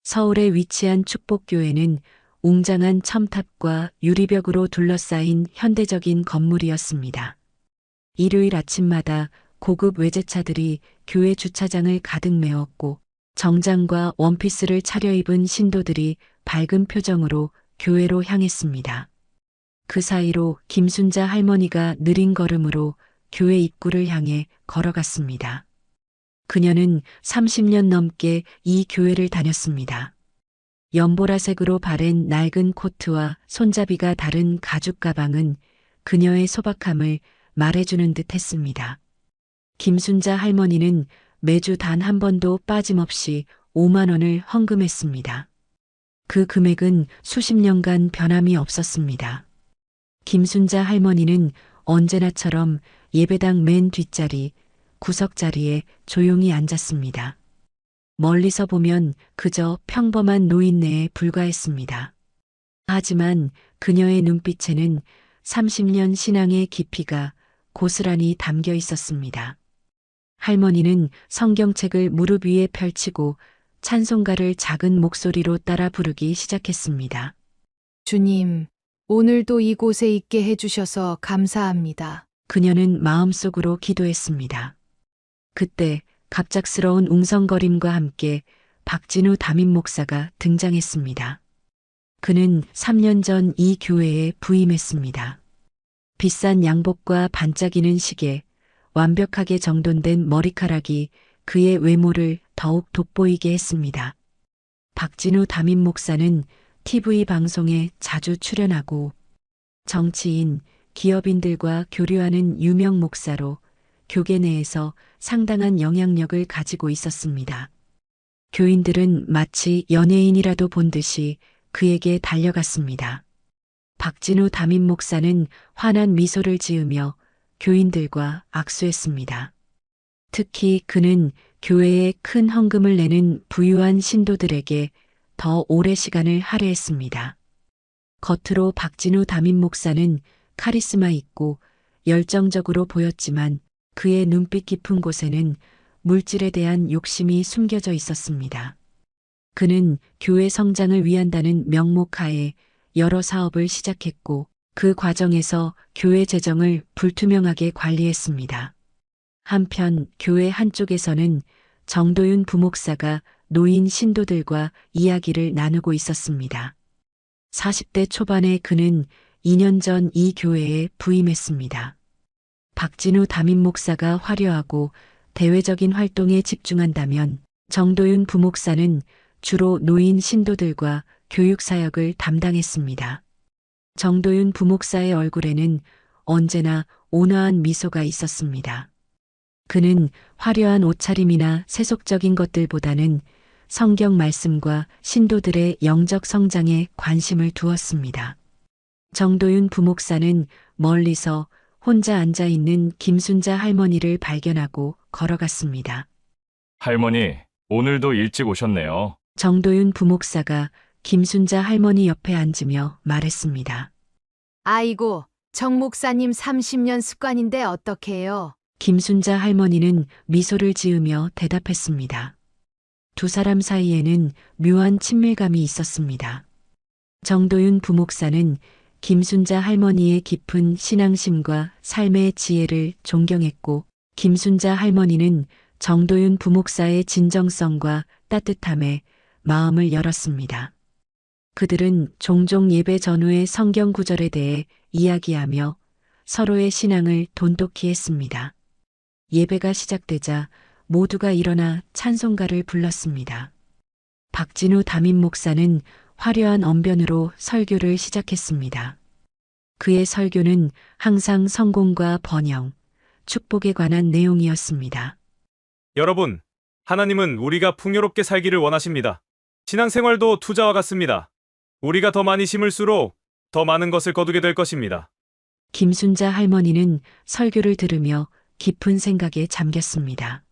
서울에 위치한 축복교회는 웅장한 첨탑과 유리벽으로 둘러싸인 현대적인 건물이었습니다. 일요일 아침마다 고급 외제차들이 교회 주차장을 가득 메웠고 정장과 원피스를 차려입은 신도들이 밝은 표정으로 교회로 향했습니다. 그 사이로 김순자 할머니가 느린 걸음으로 교회 입구를 향해 걸어갔습니다. 그녀는 30년 넘게 이 교회를 다녔습니다. 연보라색으로 바랜 낡은 코트와 손잡이가 다른 가죽 가방은 그녀의 소박함을 말해주는 듯 했습니다. 김순자 할머니는 매주 단 한 번도 빠짐없이 5만 원을 헌금했습니다. 그 금액은 수십 년간 변함이 없었습니다. 김순자 할머니는 언제나처럼 예배당 맨 뒷자리, 구석자리에 조용히 앉았습니다. 멀리서 보면 그저 평범한 노인네에 불과했습니다. 하지만 그녀의 눈빛에는 30년 신앙의 깊이가 고스란히 담겨 있었습니다. 할머니는 성경책을 무릎 위에 펼치고 찬송가를 작은 목소리로 따라 부르기 시작했습니다. 주님, 오늘도 이곳에 있게 해주셔서 감사합니다. 그녀는 마음속으로 기도했습니다. 그때 갑작스러운 웅성거림과 함께 박진우 담임 목사가 등장했습니다. 그는 3년 전 이 교회에 부임했습니다. 비싼 양복과 반짝이는 시계, 완벽하게 정돈된 머리카락이 그의 외모를 더욱 돋보이게 했습니다. 박진우 담임 목사는 TV 방송에 자주 출연하고 정치인, 기업인들과 교류하는 유명 목사로 교계 내에서 상당한 영향력을 가지고 있었습니다. 교인들은 마치 연예인이라도 본 듯이 그에게 달려갔습니다. 박진우 담임 목사는 환한 미소를 지으며 교인들과 악수했습니다. 특히 그는 교회에 큰 헌금을 내는 부유한 신도들에게 더 오래 시간을 할애했습니다. 겉으로 박진우 담임 목사는 카리스마 있고 열정적으로 보였지만 그의 눈빛 깊은 곳에는 물질에 대한 욕심이 숨겨져 있었습니다. 그는 교회 성장을 위한다는 명목하에 여러 사업을 시작했고 그 과정에서 교회 재정을 불투명하게 관리했습니다. 한편 교회 한쪽에서는 정도윤 부목사가 노인 신도들과 이야기를 나누고 있었습니다. 40대 초반에 그는 2년 전 이 교회에 부임했습니다. 박진우 담임 목사가 화려하고 대외적인 활동에 집중한다면 정도윤 부목사는 주로 노인 신도들과 교육 사역을 담당했습니다. 정도윤 부목사의 얼굴에는 언제나 온화한 미소가 있었습니다. 그는 화려한 옷차림이나 세속적인 것들보다는 성경 말씀과 신도들의 영적 성장에 관심을 두었습니다. 정도윤 부목사는 멀리서 혼자 앉아 있는 김순자 할머니를 발견하고 걸어갔습니다. 할머니, 오늘도 일찍 오셨네요. 정도윤 부목사가 김순자 할머니 옆에 앉으며 말했습니다. 아이고, 정 목사님 30년 습관인데 어떡해요? 김순자 할머니는 미소를 지으며 대답했습니다. 두 사람 사이에는 묘한 친밀감이 있었습니다. 정도윤 부목사는 김순자 할머니의 깊은 신앙심과 삶의 지혜를 존경했고 김순자 할머니는 정도윤 부목사의 진정성과 따뜻함에 마음을 열었습니다. 그들은 종종 예배 전후의 성경 구절에 대해 이야기하며 서로의 신앙을 돈독히 했습니다. 예배가 시작되자 모두가 일어나 찬송가를 불렀습니다. 박진우 담임 목사는 화려한 언변으로 설교를 시작했습니다. 그의 설교는 항상 성공과 번영, 축복에 관한 내용이었습니다. 여러분, 하나님은 우리가 풍요롭게 살기를 원하십니다. 신앙생활도 투자와 같습니다. 우리가 더 많이 심을수록 더 많은 것을 거두게 될 것입니다. 김순자 할머니는 설교를 들으며 깊은 생각에 잠겼습니다.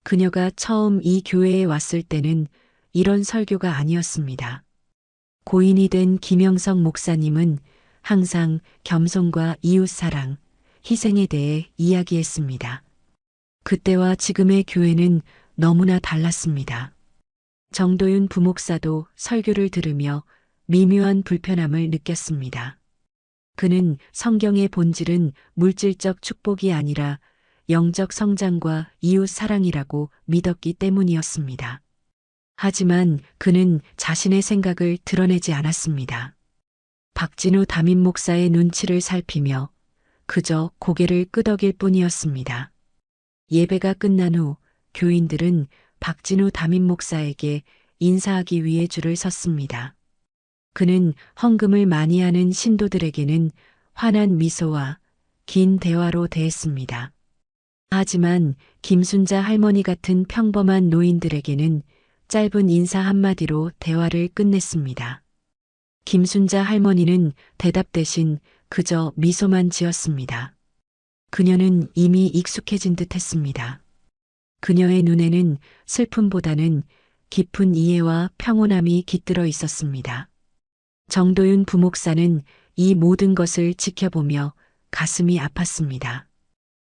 그녀가 처음 이 교회에 왔을 때는 이런 설교가 아니었습니다. 고인이 된 김영석 목사님은 항상 겸손과 이웃사랑, 희생에 대해 이야기했습니다. 그때와 지금의 교회는 너무나 달랐습니다. 정도윤 부목사도 설교를 들으며 미묘한 불편함을 느꼈습니다. 그는 성경의 본질은 물질적 축복이 아니라 영적 성장과 이웃 사랑이라고 믿었기 때문이었습니다. 하지만 그는 자신의 생각을 드러내지 않았습니다. 박진우 담임 목사의 눈치를 살피며 그저 고개를 끄덕일 뿐이었습니다. 예배가 끝난 후 교인들은 박진우 담임 목사에게 인사하기 위해 줄을 섰습니다. 그는 헌금을 많이 하는 신도들에게는 환한 미소와 긴 대화로 대했습니다. 하지만 김순자 할머니 같은 평범한 노인들에게는 짧은 인사 한마디로 대화를 끝냈습니다. 김순자 할머니는 대답 대신 그저 미소만 지었습니다. 그녀는 이미 익숙해진 듯 했습니다. 그녀의 눈에는 슬픔보다는 깊은 이해와 평온함이 깃들어 있었습니다. 정도윤 부목사는 이 모든 것을 지켜보며 가슴이 아팠습니다.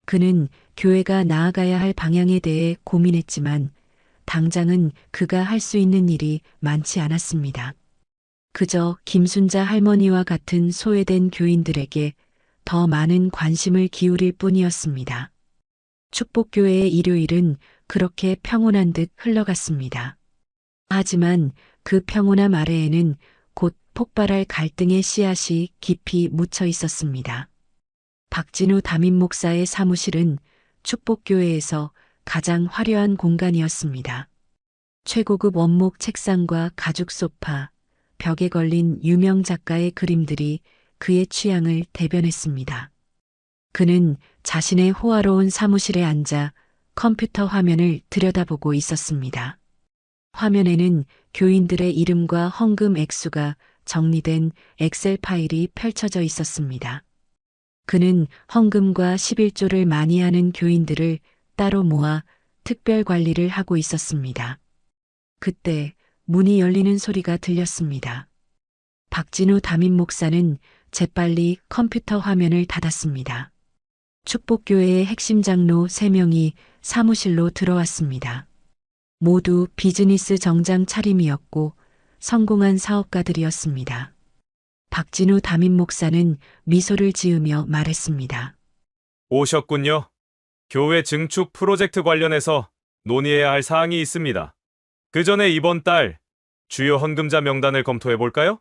그는 교회가 나아가야 할 방향에 대해 고민했지만 당장은 그가 할 수 있는 일이 많지 않았습니다. 그저 김순자 할머니와 같은 소외된 교인들에게 더 많은 관심을 기울일 뿐이었습니다. 축복교회의 일요일은 그렇게 평온한 듯 흘러갔습니다. 하지만 그 평온함 아래에는 곧 폭발할 갈등의 씨앗이 깊이 묻혀 있었습니다. 박진우 담임 목사의 사무실은 축복교회에서 가장 화려한 공간이었습니다. 최고급 원목 책상과 가죽 소파, 벽에 걸린 유명 작가의 그림들이 그의 취향을 대변했습니다. 그는 자신의 호화로운 사무실에 앉아 컴퓨터 화면을 들여다보고 있었습니다. 화면에는 교인들의 이름과 헌금 액수가 정리된 엑셀 파일이 펼쳐져 있었습니다. 그는 헌금과 11조를 많이 하는 교인들을 따로 모아 특별 관리를 하고 있었습니다. 그때 문이 열리는 소리가 들렸습니다. 박진우 담임 목사는 재빨리 컴퓨터 화면을 닫았습니다. 축복교회의 핵심 장로 3명이 사무실로 들어왔습니다. 모두 비즈니스 정장 차림이었고 성공한 사업가들이었습니다. 박진우 담임 목사는 미소를 지으며 말했습니다. 오셨군요. 교회 증축 프로젝트 관련해서 논의해야 할 사항이 있습니다. 그 전에 이번 달 주요 헌금자 명단을 검토해 볼까요?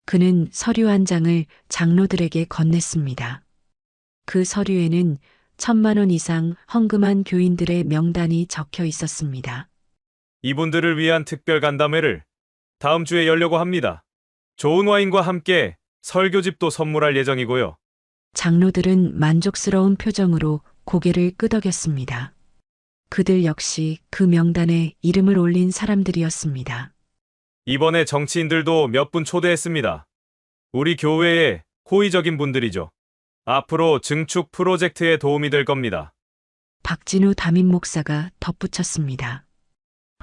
그는 서류 한 장을 장로들에게 건넸습니다. 그 서류에는 1,000만 원 이상 헌금한 교인들의 명단이 적혀 있었습니다. 이분들을 위한 특별 간담회를 다음 주에 열려고 합니다. 좋은 와인과 함께 설교집도 선물할 예정이고요. 장로들은 만족스러운 표정으로 고개를 끄덕였습니다. 그들 역시 그 명단에 이름을 올린 사람들이었습니다. 이번에 정치인들도 몇 분 초대했습니다. 우리 교회의 호의적인 분들이죠. 앞으로 증축 프로젝트에 도움이 될 겁니다. 박진우 담임 목사가 덧붙였습니다.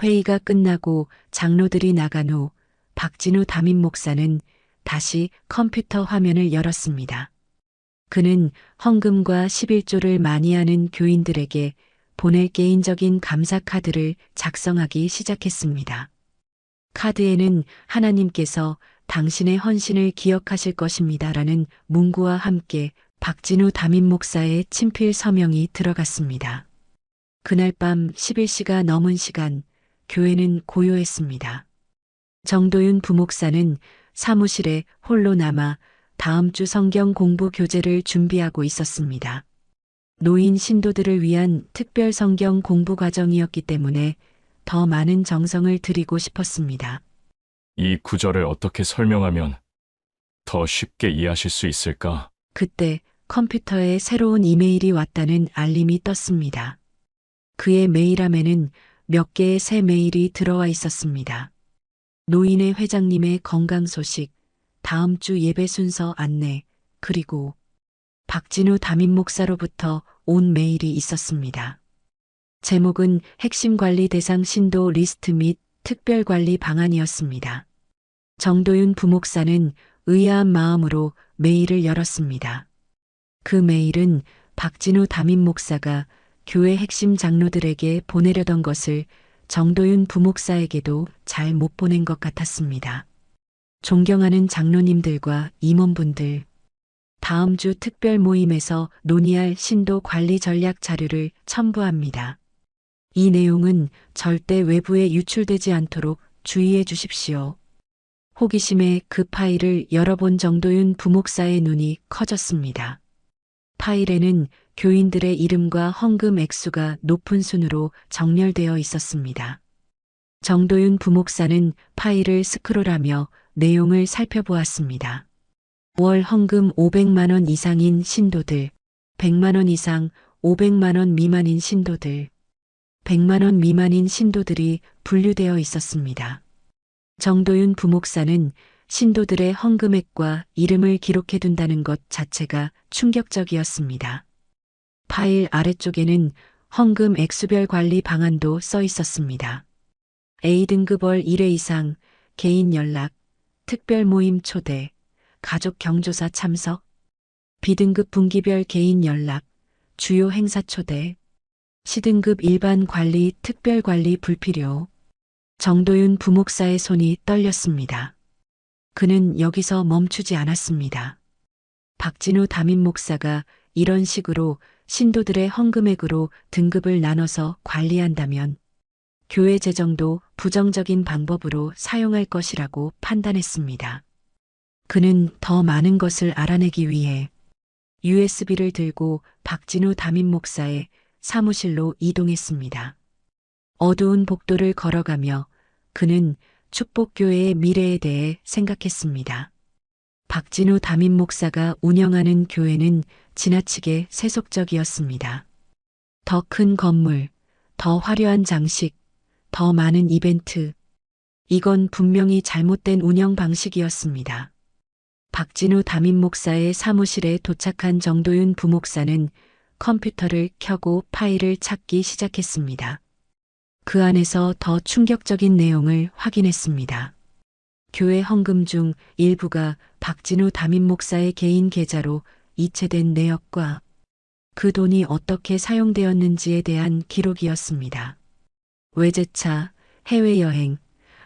회의가 끝나고 장로들이 나간 후 박진우 담임 목사는 다시 컴퓨터 화면을 열었습니다. 그는 헌금과 11조를 많이 하는 교인들에게 보낼 개인적인 감사 카드를 작성하기 시작했습니다. 카드에는 하나님께서 당신의 헌신을 기억하실 것입니다라는 문구와 함께 박진우 담임 목사의 친필 서명이 들어갔습니다. 그날 밤 11시가 넘은 시간, 교회는 고요했습니다. 정도윤 부목사는 사무실에 홀로 남아 다음 주 성경 공부 교재를 준비하고 있었습니다. 노인 신도들을 위한 특별 성경 공부 과정이었기 때문에 더 많은 정성을 들이고 싶었습니다. 이 구절을 어떻게 설명하면 더 쉽게 이해하실 수 있을까? 그때 컴퓨터에 새로운 이메일이 왔다는 알림이 떴습니다. 그의 메일함에는 몇 개의 새 메일이 들어와 있었습니다. 노인회 회장님의 건강 소식, 다음 주 예배 순서 안내, 그리고 박진우 담임 목사로부터 온 메일이 있었습니다. 제목은 핵심 관리 대상 신도 리스트 및 특별 관리 방안이었습니다. 정도윤 부목사는 의아한 마음으로 메일을 열었습니다. 그 메일은 박진우 담임 목사가 교회 핵심 장로들에게 보내려던 것을 정도윤 부목사에게도 잘 못 보낸 것 같았습니다. 존경하는 장로님들과 임원분들, 다음 주 특별 모임에서 논의할 신도 관리 전략 자료를 첨부합니다. 이 내용은 절대 외부에 유출되지 않도록 주의해 주십시오. 호기심에 그 파일을 열어본 정도윤 부목사의 눈이 커졌습니다. 파일에는 교인들의 이름과 헌금 액수가 높은 순으로 정렬되어 있었습니다. 정도윤 부목사는 파일을 스크롤하며 내용을 살펴보았습니다. 월 헌금 500만 원 이상인 신도들, 100만 원 이상 500만 원 미만인 신도들, 100만 원 미만인 신도들이 분류되어 있었습니다. 정도윤 부목사는 신도들의 헌금액과 이름을 기록해 둔다는 것 자체가 충격적이었습니다. 파일 아래쪽에는 헌금 액수별 관리 방안도 써 있었습니다. A등급 월 1회 이상, 개인 연락, 특별 모임 초대, 가족 경조사 참석, B등급 분기별 개인 연락, 주요 행사 초대, C등급 일반 관리, 특별 관리 불필요. 정도윤 부목사의 손이 떨렸습니다. 그는 여기서 멈추지 않았습니다. 박진우 담임 목사가 이런 식으로 신도들의 헌금액으로 등급을 나눠서 관리한다면 교회 재정도 부정적인 방법으로 사용할 것이라고 판단했습니다. 그는 더 많은 것을 알아내기 위해 USB를 들고 박진우 담임 목사의 사무실로 이동했습니다. 어두운 복도를 걸어가며 그는 축복교회의 미래에 대해 생각했습니다. 박진우 담임 목사가 운영하는 교회는 지나치게 세속적이었습니다. 더 큰 건물, 더 화려한 장식, 더 많은 이벤트. 이건 분명히 잘못된 운영 방식이었습니다. 박진우 담임 목사의 사무실에 도착한 정도윤 부목사는 컴퓨터를 켜고 파일을 찾기 시작했습니다. 그 안에서 더 충격적인 내용을 확인했습니다. 교회 헌금 중 일부가 박진우 담임 목사의 개인 계좌로 이체된 내역과 그 돈이 어떻게 사용되었는지에 대한 기록이었습니다. 외제차, 해외여행,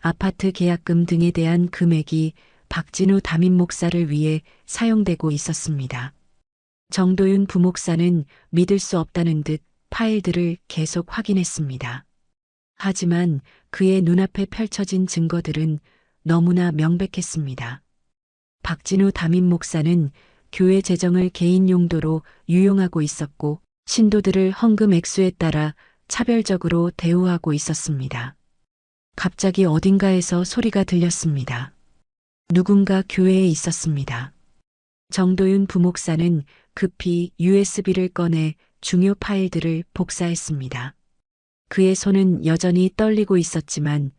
아파트 계약금 등에 대한 금액이 박진우 담임 목사를 위해 사용되고 있었습니다. 정도윤 부목사는 믿을 수 없다는 듯 파일들을 계속 확인했습니다. 하지만 그의 눈앞에 펼쳐진 증거들은 너무나 명백했습니다. 박진우 담임 목사는 교회 재정을 개인 용도로 유용하고 있었고 신도들을 헌금 액수에 따라 차별적으로 대우하고 있었습니다. 갑자기 어딘가에서 소리가 들렸습니다. 누군가 교회에 있었습니다. 정도윤 부목사는 급히 USB를 꺼내 중요 파일들을 복사했습니다. 그의 손은 여전히 떨리고 있었지만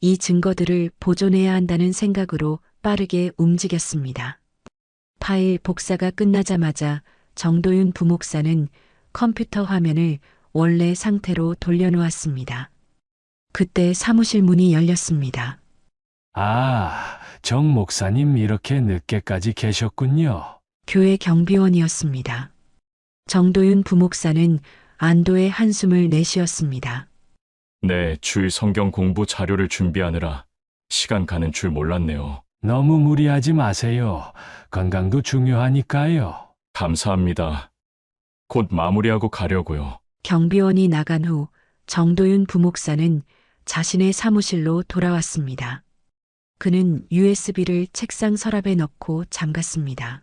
이 증거들을 보존해야 한다는 생각으로 빠르게 움직였습니다. 파일 복사가 끝나자마자 정도윤 부목사는 컴퓨터 화면을 원래 상태로 돌려놓았습니다. 그때 사무실 문이 열렸습니다. 아, 정 목사님 이렇게 늦게까지 계셨군요. 교회 경비원이었습니다. 정도윤 부목사는 안도의 한숨을 내쉬었습니다. 네, 주일 성경 공부 자료를 준비하느라 시간 가는 줄 몰랐네요. 너무 무리하지 마세요. 건강도 중요하니까요. 감사합니다. 곧 마무리하고 가려고요. 경비원이 나간 후 정도윤 부목사는 자신의 사무실로 돌아왔습니다. 그는 USB를 책상 서랍에 넣고 잠갔습니다.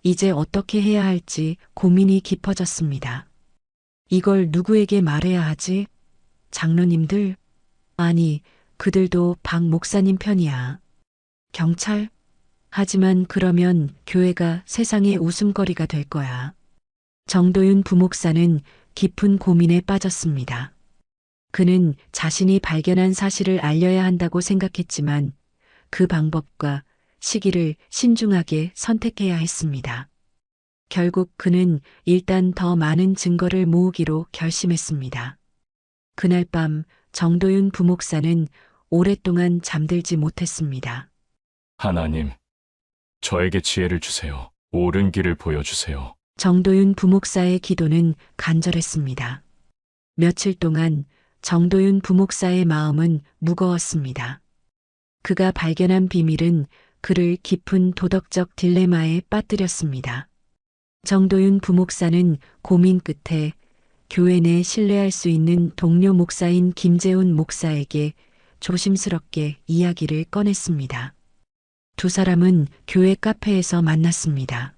이제 어떻게 해야 할지 고민이 깊어졌습니다. 이걸 누구에게 말해야 하지? 장로님들? 아니, 그들도 박 목사님 편이야. 경찰? 하지만 그러면 교회가 세상의 웃음거리가 될 거야. 정도윤 부목사는 깊은 고민에 빠졌습니다. 그는 자신이 발견한 사실을 알려야 한다고 생각했지만 그 방법과 시기를 신중하게 선택해야 했습니다. 결국 그는 일단 더 많은 증거를 모으기로 결심했습니다. 그날 밤 정도윤 부목사는 오랫동안 잠들지 못했습니다. 하나님, 저에게 지혜를 주세요. 옳은 길을 보여주세요. 정도윤 부목사의 기도는 간절했습니다. 며칠 동안 정도윤 부목사의 마음은 무거웠습니다. 그가 발견한 비밀은 그를 깊은 도덕적 딜레마에 빠뜨렸습니다. 정도윤 부목사는 고민 끝에 교회 내 신뢰할 수 있는 동료 목사인 김재훈 목사에게 조심스럽게 이야기를 꺼냈습니다. 두 사람은 교회 카페에서 만났습니다.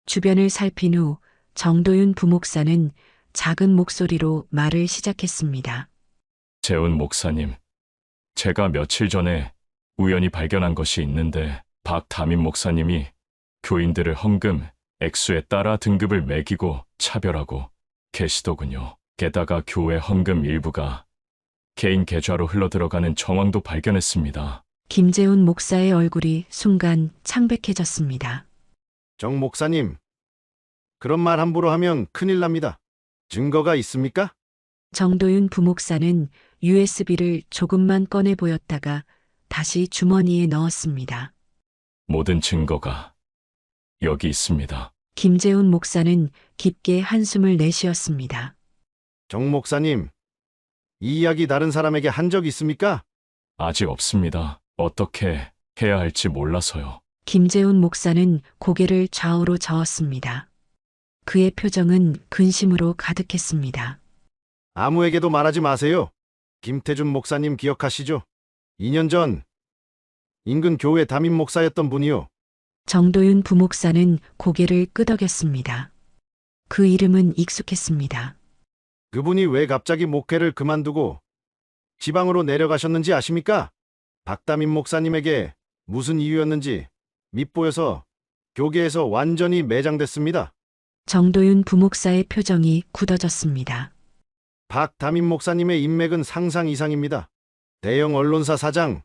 주변을 살핀 후 정도윤 부목사는 작은 목소리로 말을 시작했습니다. 재훈 목사님, 제가 며칠 전에 우연히 발견한 것이 있는데 박 담임 목사님이 교인들을 헌금 액수에 따라 등급을 매기고 차별하고 계시더군요. 게다가 교회 헌금 일부가 개인 계좌로 흘러들어가는 정황도 발견했습니다. 김재훈 목사의 얼굴이 순간 창백해졌습니다. 정 목사님, 그런 말 함부로 하면 큰일 납니다. 증거가 있습니까? 정도윤 부목사는 USB를 조금만 꺼내 보였다가 다시 주머니에 넣었습니다. 모든 증거가 여기 있습니다. 김재훈 목사는 깊게 한숨을 내쉬었습니다. 정 목사님, 이 이야기 다른 사람에게 한 적 있습니까? 아직 없습니다. 어떻게 해야 할지 몰라서요. 김재훈 목사는 고개를 좌우로 저었습니다. 그의 표정은 근심으로 가득했습니다. 아무에게도 말하지 마세요. 김태준 목사님 기억하시죠? 2년 전 인근 교회 담임 목사였던 분이요. 정도윤 부목사는 고개를 끄덕였습니다. 그 이름은 익숙했습니다. 그분이 왜 갑자기 목회를 그만두고 지방으로 내려가셨는지 아십니까? 박 담임 목사님에게 무슨 이유였는지 밉보여서 교계에서 완전히 매장됐습니다. 정도윤 부목사의 표정이 굳어졌습니다. 박 담임 목사님의 인맥은 상상 이상입니다. 대형 언론사 사장,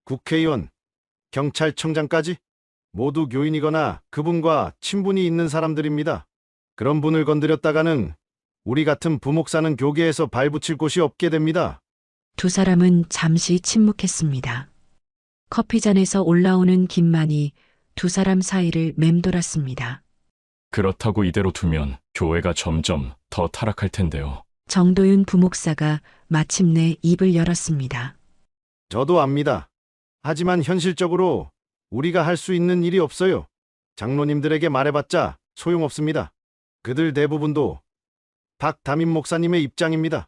국회의원, 경찰청장까지 모두 교인이거나 그분과 친분이 있는 사람들입니다. 그런 분을 건드렸다가는 우리 같은 부목사는 교계에서 발붙일 곳이 없게 됩니다. 두 사람은 잠시 침묵했습니다. 커피잔에서 올라오는 김만이 두 사람 사이를 맴돌았습니다. 그렇다고 이대로 두면 교회가 점점 더 타락할 텐데요. 정도윤 부목사가 마침내 입을 열었습니다. 저도 압니다. 하지만 현실적으로 우리가 할 수 있는 일이 없어요. 장로님들에게 말해봤자 소용없습니다. 그들 대부분도 박 담임 목사님의 입장입니다.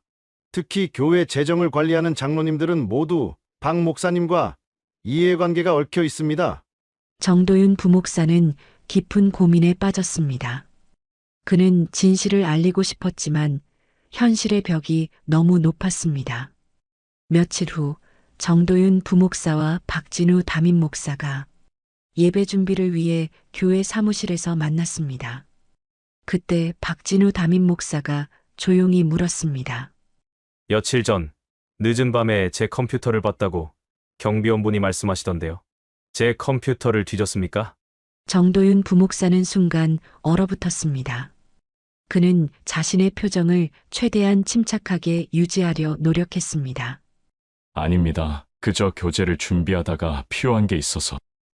특히 교회 재정을 관리하는 장로님들은 모두 박 목사님과 이해관계가 얽혀 있습니다. 정도윤 부목사는 깊은 고민에 빠졌습니다. 그는 진실을 알리고 싶었지만 현실의 벽이 너무 높았습니다. 며칠 후 정도윤 부목사와 박진우 담임 목사가 예배 준비를 위해 교회 사무실에서 만났습니다. 그때 박진우 담임 목사가 조용히 물었습니다. 며칠 전 늦은 밤에 제 컴퓨터를 봤다고 경비원분이 말씀하시던데요. 제 컴퓨터를 뒤졌습니까? 정도윤 부목사는 순간 얼어붙었습니다. 그는 자신의 표정을 최대한 침착하게 유지하려 노력했습니다. 아닙니다. 그저 교재를 준비하다가 필요한 게 있어서.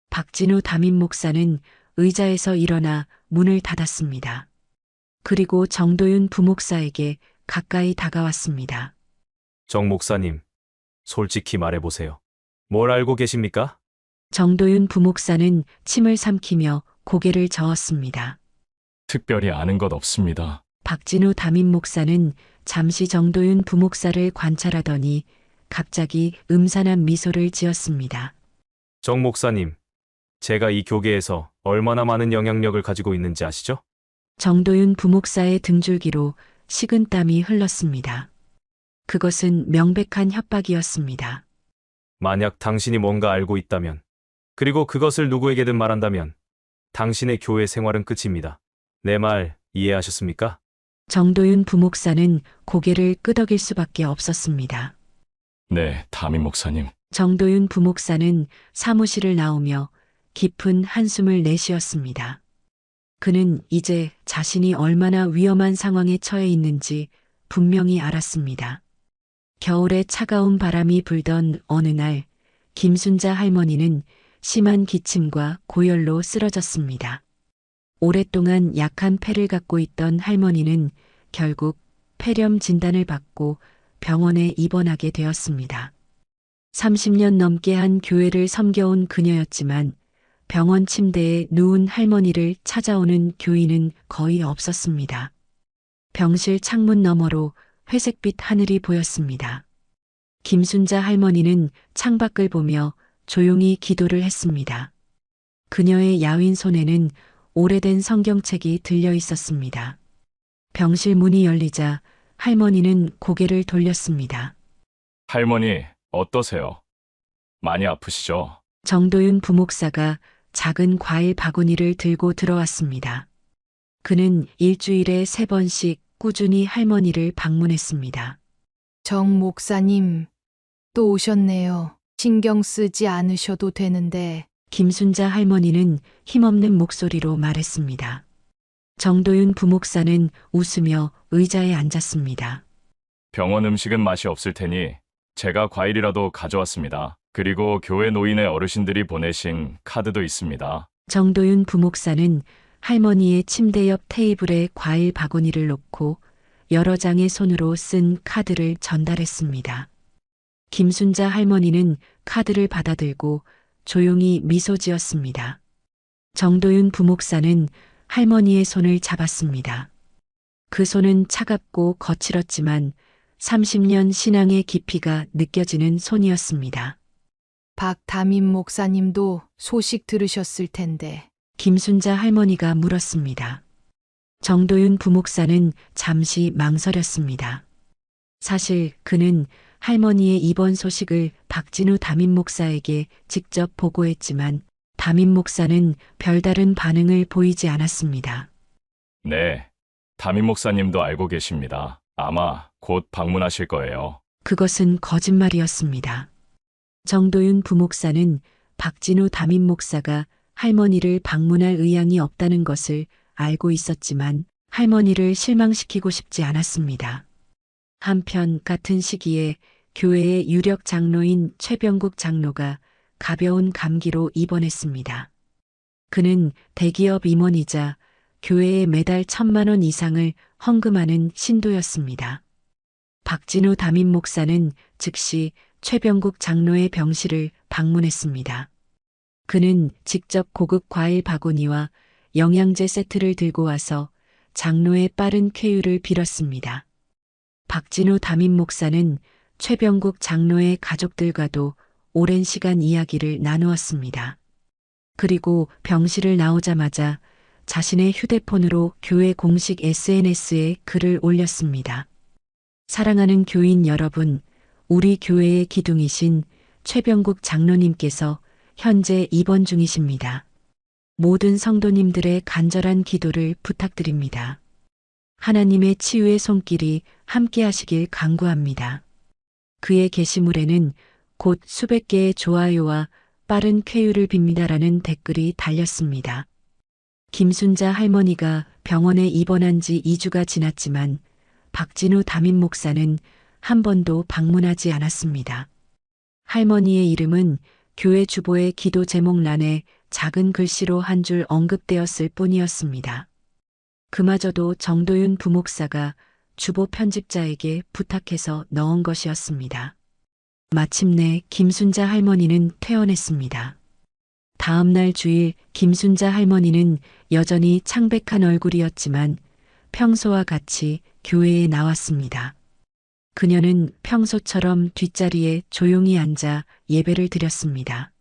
박진우 담임 목사는 의자에서 일어나 문을 닫았습니다. 그리고 정도윤 부목사에게 가까이 다가왔습니다. 정 목사님, 솔직히 말해보세요. 뭘 알고 계십니까? 정도윤 부목사는 침을 삼키며 고개를 저었습니다. 특별히 아는 것 없습니다. 박진우 담임 목사는 잠시 정도윤 부목사를 관찰하더니 갑자기 음산한 미소를 지었습니다. 정 목사님, 제가 이 교계에서 얼마나 많은 영향력을 가지고 있는지 아시죠? 정도윤 부목사의 등줄기로 식은땀이 흘렀습니다. 그것은 명백한 협박이었습니다. 만약 당신이 뭔가 알고 있다면, 그리고 그것을 누구에게든 말한다면, 당신의 교회 생활은 끝입니다. 내 말 이해하셨습니까? 정도윤 부목사는 고개를 끄덕일 수밖에 없었습니다. 네, 담임 목사님. 정도윤 부목사는 사무실을 나오며 깊은 한숨을 내쉬었습니다. 그는 이제 자신이 얼마나 위험한 상황에 처해 있는지 분명히 알았습니다. 겨울에 차가운 바람이 불던 어느 날, 김순자 할머니는 심한 기침과 고열로 쓰러졌습니다. 오랫동안 약한 폐를 갖고 있던 할머니는 결국 폐렴 진단을 받고 병원에 입원하게 되었습니다. 30년 넘게 한 교회를 섬겨온 그녀였지만 병원 침대에 누운 할머니를 찾아오는 교인은 거의 없었습니다. 병실 창문 너머로 회색빛 하늘이 보였습니다. 김순자 할머니는 창밖을 보며 조용히 기도를 했습니다. 그녀의 야윈 손에는 오래된 성경책이 들려 있었습니다. 병실 문이 열리자 할머니는 고개를 돌렸습니다. 할머니, 어떠세요? 많이 아프시죠? 정도윤 부목사가 작은 과일 바구니를 들고 들어왔습니다. 그는 일주일에 3번씩 꾸준히 할머니를 방문했습니다. 정 목사님, 또 오셨네요. 신경 쓰지 않으셔도 되는데. 김순자 할머니는 힘없는 목소리로 말했습니다. 정도윤 부목사는 웃으며 의자에 앉았습니다. 병원 음식은 맛이 없을 테니 제가 과일이라도 가져왔습니다. 그리고 교회 노인의 어르신들이 보내신 카드도 있습니다. 정도윤 부목사는 할머니의 침대 옆 테이블에 과일 바구니를 놓고 여러 장의 손으로 쓴 카드를 전달했습니다. 김순자 할머니는 카드를 받아들고 조용히 미소 지었습니다. 정도윤 부목사는 할머니의 손을 잡았습니다. 그 손은 차갑고 거칠었지만 30년 신앙의 깊이가 느껴지는 손이었습니다. 박담임 목사님도 소식 들으셨을 텐데. 김순자 할머니가 물었습니다. 정도윤 부목사는 잠시 망설였습니다. 사실 그는 할머니의 입원 소식을 박진우 담임 목사에게 직접 보고했지만 담임 목사는 별다른 반응을 보이지 않았습니다. 네, 담임 목사님도 알고 계십니다. 아마 곧 방문하실 거예요. 그것은 거짓말이었습니다. 정도윤 부목사는 박진우 담임 목사가 할머니를 방문할 의향이 없다는 것을 알고 있었지만 할머니를 실망시키고 싶지 않았습니다. 한편 같은 시기에 교회의 유력 장로인 최병국 장로가 가벼운 감기로 입원했습니다. 그는 대기업 임원이자 교회에 매달 1,000만 원 이상을 헌금하는 신도였습니다. 박진우 담임 목사는 즉시 최병국 장로의 병실을 방문했습니다. 그는 직접 고급 과일 바구니와 영양제 세트를 들고 와서 장로의 빠른 쾌유를 빌었습니다. 박진우 담임 목사는 최병국 장로의 가족들과도 오랜 시간 이야기를 나누었습니다. 그리고 병실을 나오자마자 자신의 휴대폰으로 교회 공식 SNS에 글을 올렸습니다. 사랑하는 교인 여러분, 우리 교회의 기둥이신 최병국 장로님께서 현재 입원 중이십니다. 모든 성도님들의 간절한 기도를 부탁드립니다. 하나님의 치유의 손길이 함께 하시길 간구합니다. 그의 게시물에는 곧 수백 개의 좋아요와 빠른 쾌유를 빕니다라는 댓글이 달렸습니다. 김순자 할머니가 병원에 입원한 지 2주가 지났지만 박진우 담임 목사는 한 번도 방문하지 않았습니다. 할머니의 이름은 교회 주보의 기도 제목란에 작은 글씨로 한 줄 언급되었을 뿐이었습니다. 그마저도 정도윤 부목사가 주보 편집자에게 부탁해서 넣은 것이었습니다. 마침내 김순자 할머니는 퇴원했습니다. 다음 날 주일 김순자 할머니는 여전히 창백한 얼굴이었지만 평소와 같이 교회에 나왔습니다. 그녀는 평소처럼 뒷자리에 조용히 앉아 예배를 드렸습니다.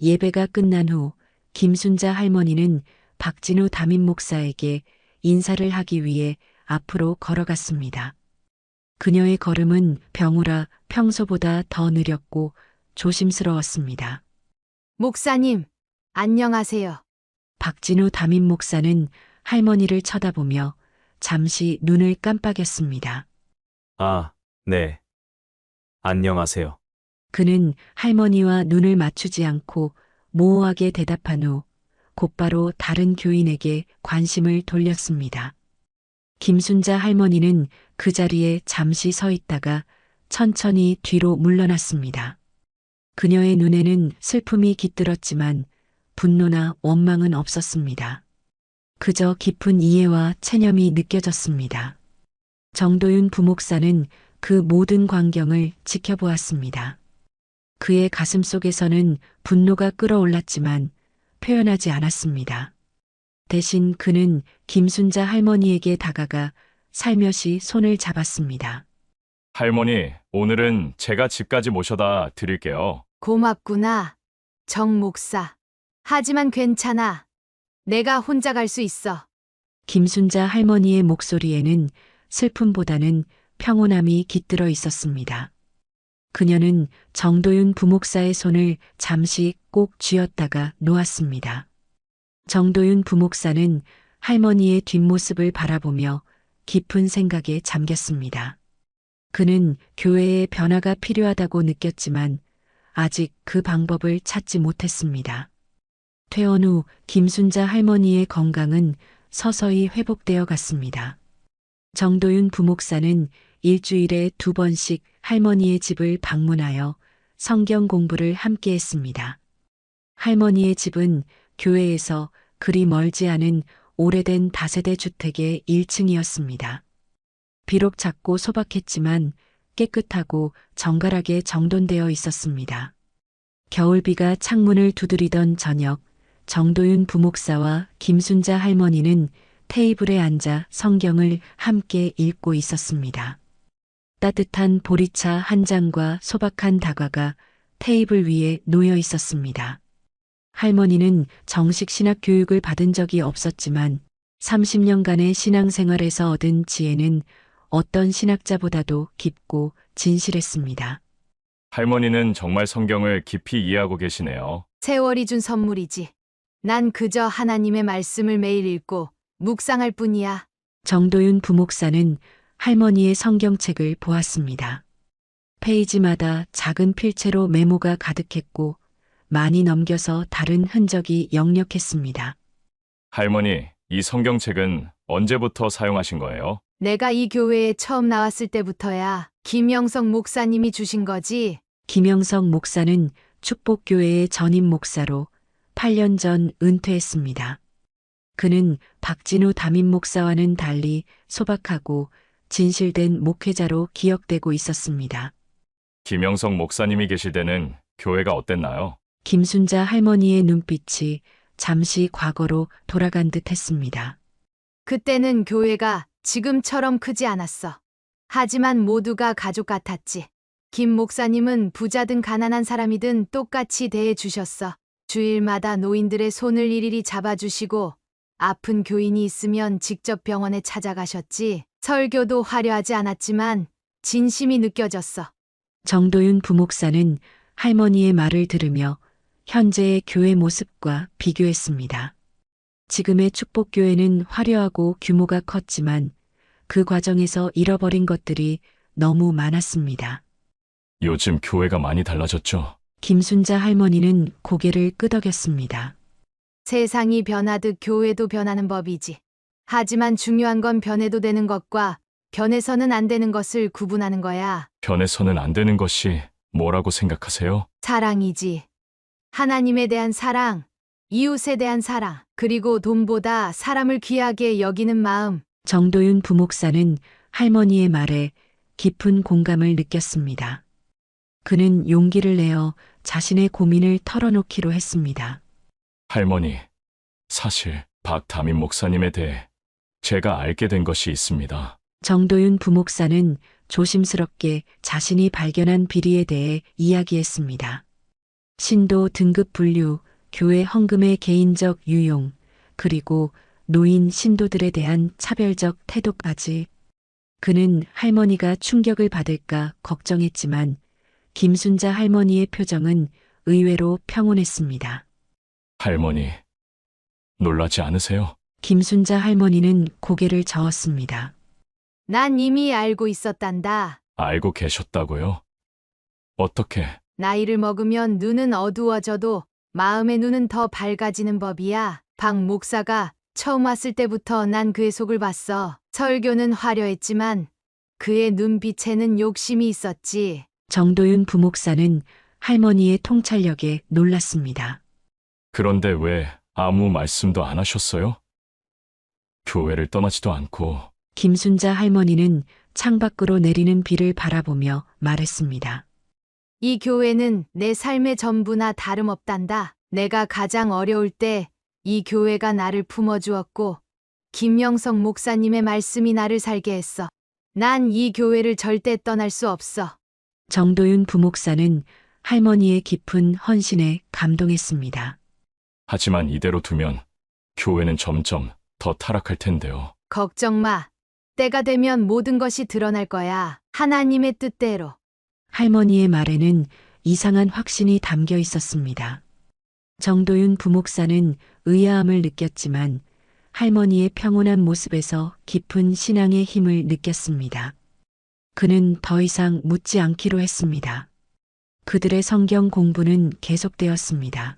예배가 끝난 후 김순자 할머니는 박진우 담임 목사에게 인사를 하기 위해 앞으로 걸어갔습니다. 그녀의 걸음은 병우라 평소보다 더 느렸고 조심스러웠습니다. 목사님, 안녕하세요. 박진우 담임 목사는 할머니를 쳐다보며 잠시 눈을 깜빡였습니다. 아, 네. 안녕하세요. 그는 할머니와 눈을 맞추지 않고 모호하게 대답한 후 곧바로 다른 교인에게 관심을 돌렸습니다. 김순자 할머니는 그 자리에 잠시 서 있다가 천천히 뒤로 물러났습니다. 그녀의 눈에는 슬픔이 깃들었지만 분노나 원망은 없었습니다. 그저 깊은 이해와 체념이 느껴졌습니다. 정도윤 부목사는 그 모든 광경을 지켜보았습니다. 그의 가슴 속에서는 분노가 끓어올랐지만 표현하지 않았습니다. 대신 그는 김순자 할머니에게 다가가 살며시 손을 잡았습니다. 할머니, 오늘은 제가 집까지 모셔다 드릴게요. 고맙구나, 정 목사. 하지만 괜찮아. 내가 혼자 갈 수 있어. 김순자 할머니의 목소리에는 슬픔보다는 평온함이 깃들어 있었습니다. 그녀는 정도윤 부목사의 손을 잠시 꼭 쥐었다가 놓았습니다. 정도윤 부목사는 할머니의 뒷모습을 바라보며 깊은 생각에 잠겼습니다. 그는 교회의 변화가 필요하다고 느꼈지만 아직 그 방법을 찾지 못했습니다. 퇴원 후 김순자 할머니의 건강은 서서히 회복되어 갔습니다. 정도윤 부목사는 일주일에 2번씩 할머니의 집을 방문하여 성경 공부를 함께 했습니다. 할머니의 집은 교회에서 그리 멀지 않은 오래된 다세대 주택의 1층이었습니다. 비록 작고 소박했지만 깨끗하고 정갈하게 정돈되어 있었습니다. 겨울비가 창문을 두드리던 저녁, 정도윤 부목사와 김순자 할머니는 테이블에 앉아 성경을 함께 읽고 있었습니다. 따뜻한 보리차 한 잔과 소박한 다과가 테이블 위에 놓여 있었습니다. 할머니는 정식 신학 교육을 받은 적이 없었지만 30년간의 신앙생활에서 얻은 지혜는 어떤 신학자보다도 깊고 진실했습니다. 할머니는 정말 성경을 깊이 이해하고 계시네요. 세월이 준 선물이지. 난 그저 하나님의 말씀을 매일 읽고 묵상할 뿐이야. 정도윤 부목사는 할머니의 성경책을 보았습니다. 페이지마다 작은 필체로 메모가 가득했고 많이 넘겨서 다른 흔적이 역력했습니다. 할머니, 이 성경책은 언제부터 사용하신 거예요? 내가 이 교회에 처음 나왔을 때부터야 김영석 목사님이 주신 거지. 김영석 목사는 축복교회의 전임 목사로 8년 전 은퇴했습니다. 그는 박진우 담임 목사와는 달리 소박하고 진실된 목회자로 기억되고 있었습니다. 김영석 목사님이 계실 때는 교회가 어땠나요? 김순자 할머니의 눈빛이 잠시 과거로 돌아간 듯 했습니다. 그때는 교회가 지금처럼 크지 않았어. 하지만 모두가 가족 같았지. 김 목사님은 부자든 가난한 사람이든 똑같이 대해 주셨어. 주일마다 노인들의 손을 일일이 잡아주시고 아픈 교인이 있으면 직접 병원에 찾아가셨지. 설교도 화려하지 않았지만 진심이 느껴졌어. 정도윤 부목사는 할머니의 말을 들으며 현재의 교회 모습과 비교했습니다. 지금의 축복교회는 화려하고 규모가 컸지만 그 과정에서 잃어버린 것들이 너무 많았습니다. 요즘 교회가 많이 달라졌죠? 김순자 할머니는 고개를 끄덕였습니다. 세상이 변하듯 교회도 변하는 법이지. 하지만 중요한 건 변해도 되는 것과 변해서는 안 되는 것을 구분하는 거야. 변해서는 안 되는 것이 뭐라고 생각하세요? 사랑이지. 하나님에 대한 사랑, 이웃에 대한 사랑, 그리고 돈보다 사람을 귀하게 여기는 마음. 정도윤 부목사는 할머니의 말에 깊은 공감을 느꼈습니다. 그는 용기를 내어 자신의 고민을 털어놓기로 했습니다. 할머니, 사실 박 담임 목사님에 대해 제가 알게 된 것이 있습니다. 정도윤 부목사는 조심스럽게 자신이 발견한 비리에 대해 이야기했습니다. 신도 등급 분류, 교회 헌금의 개인적 유용, 그리고 노인 신도들에 대한 차별적 태도까지. 그는 할머니가 충격을 받을까 걱정했지만 김순자 할머니의 표정은 의외로 평온했습니다. 할머니, 놀라지 않으세요? 김순자 할머니는 고개를 저었습니다. 난 이미 알고 있었단다. 알고 계셨다고요? 어떻게? 나이를 먹으면 눈은 어두워져도 마음의 눈은 더 밝아지는 법이야. 박 목사가 처음 왔을 때부터 난 그의 속을 봤어. 설교는 화려했지만 그의 눈빛에는 욕심이 있었지. 정도윤 부목사는 할머니의 통찰력에 놀랐습니다. 그런데 왜 아무 말씀도 안 하셨어요? 교회를 떠나지도 않고. 김순자 할머니는 창밖으로 내리는 비를 바라보며 말했습니다. 이 교회는 내 삶의 전부나 다름없단다. 내가 가장 어려울 때 이 교회가 나를 품어주었고, 김영석 목사님의 말씀이 나를 살게 했어. 난 이 교회를 절대 떠날 수 없어. 정도윤 부목사는 할머니의 깊은 헌신에 감동했습니다. 하지만 이대로 두면 교회는 점점 더 타락할 텐데요. 걱정 마. 때가 되면 모든 것이 드러날 거야. 하나님의 뜻대로. 할머니의 말에는 이상한 확신이 담겨 있었습니다. 정도윤 부목사는 의아함을 느꼈지만 할머니의 평온한 모습에서 깊은 신앙의 힘을 느꼈습니다. 그는 더 이상 묻지 않기로 했습니다. 그들의 성경 공부는 계속되었습니다.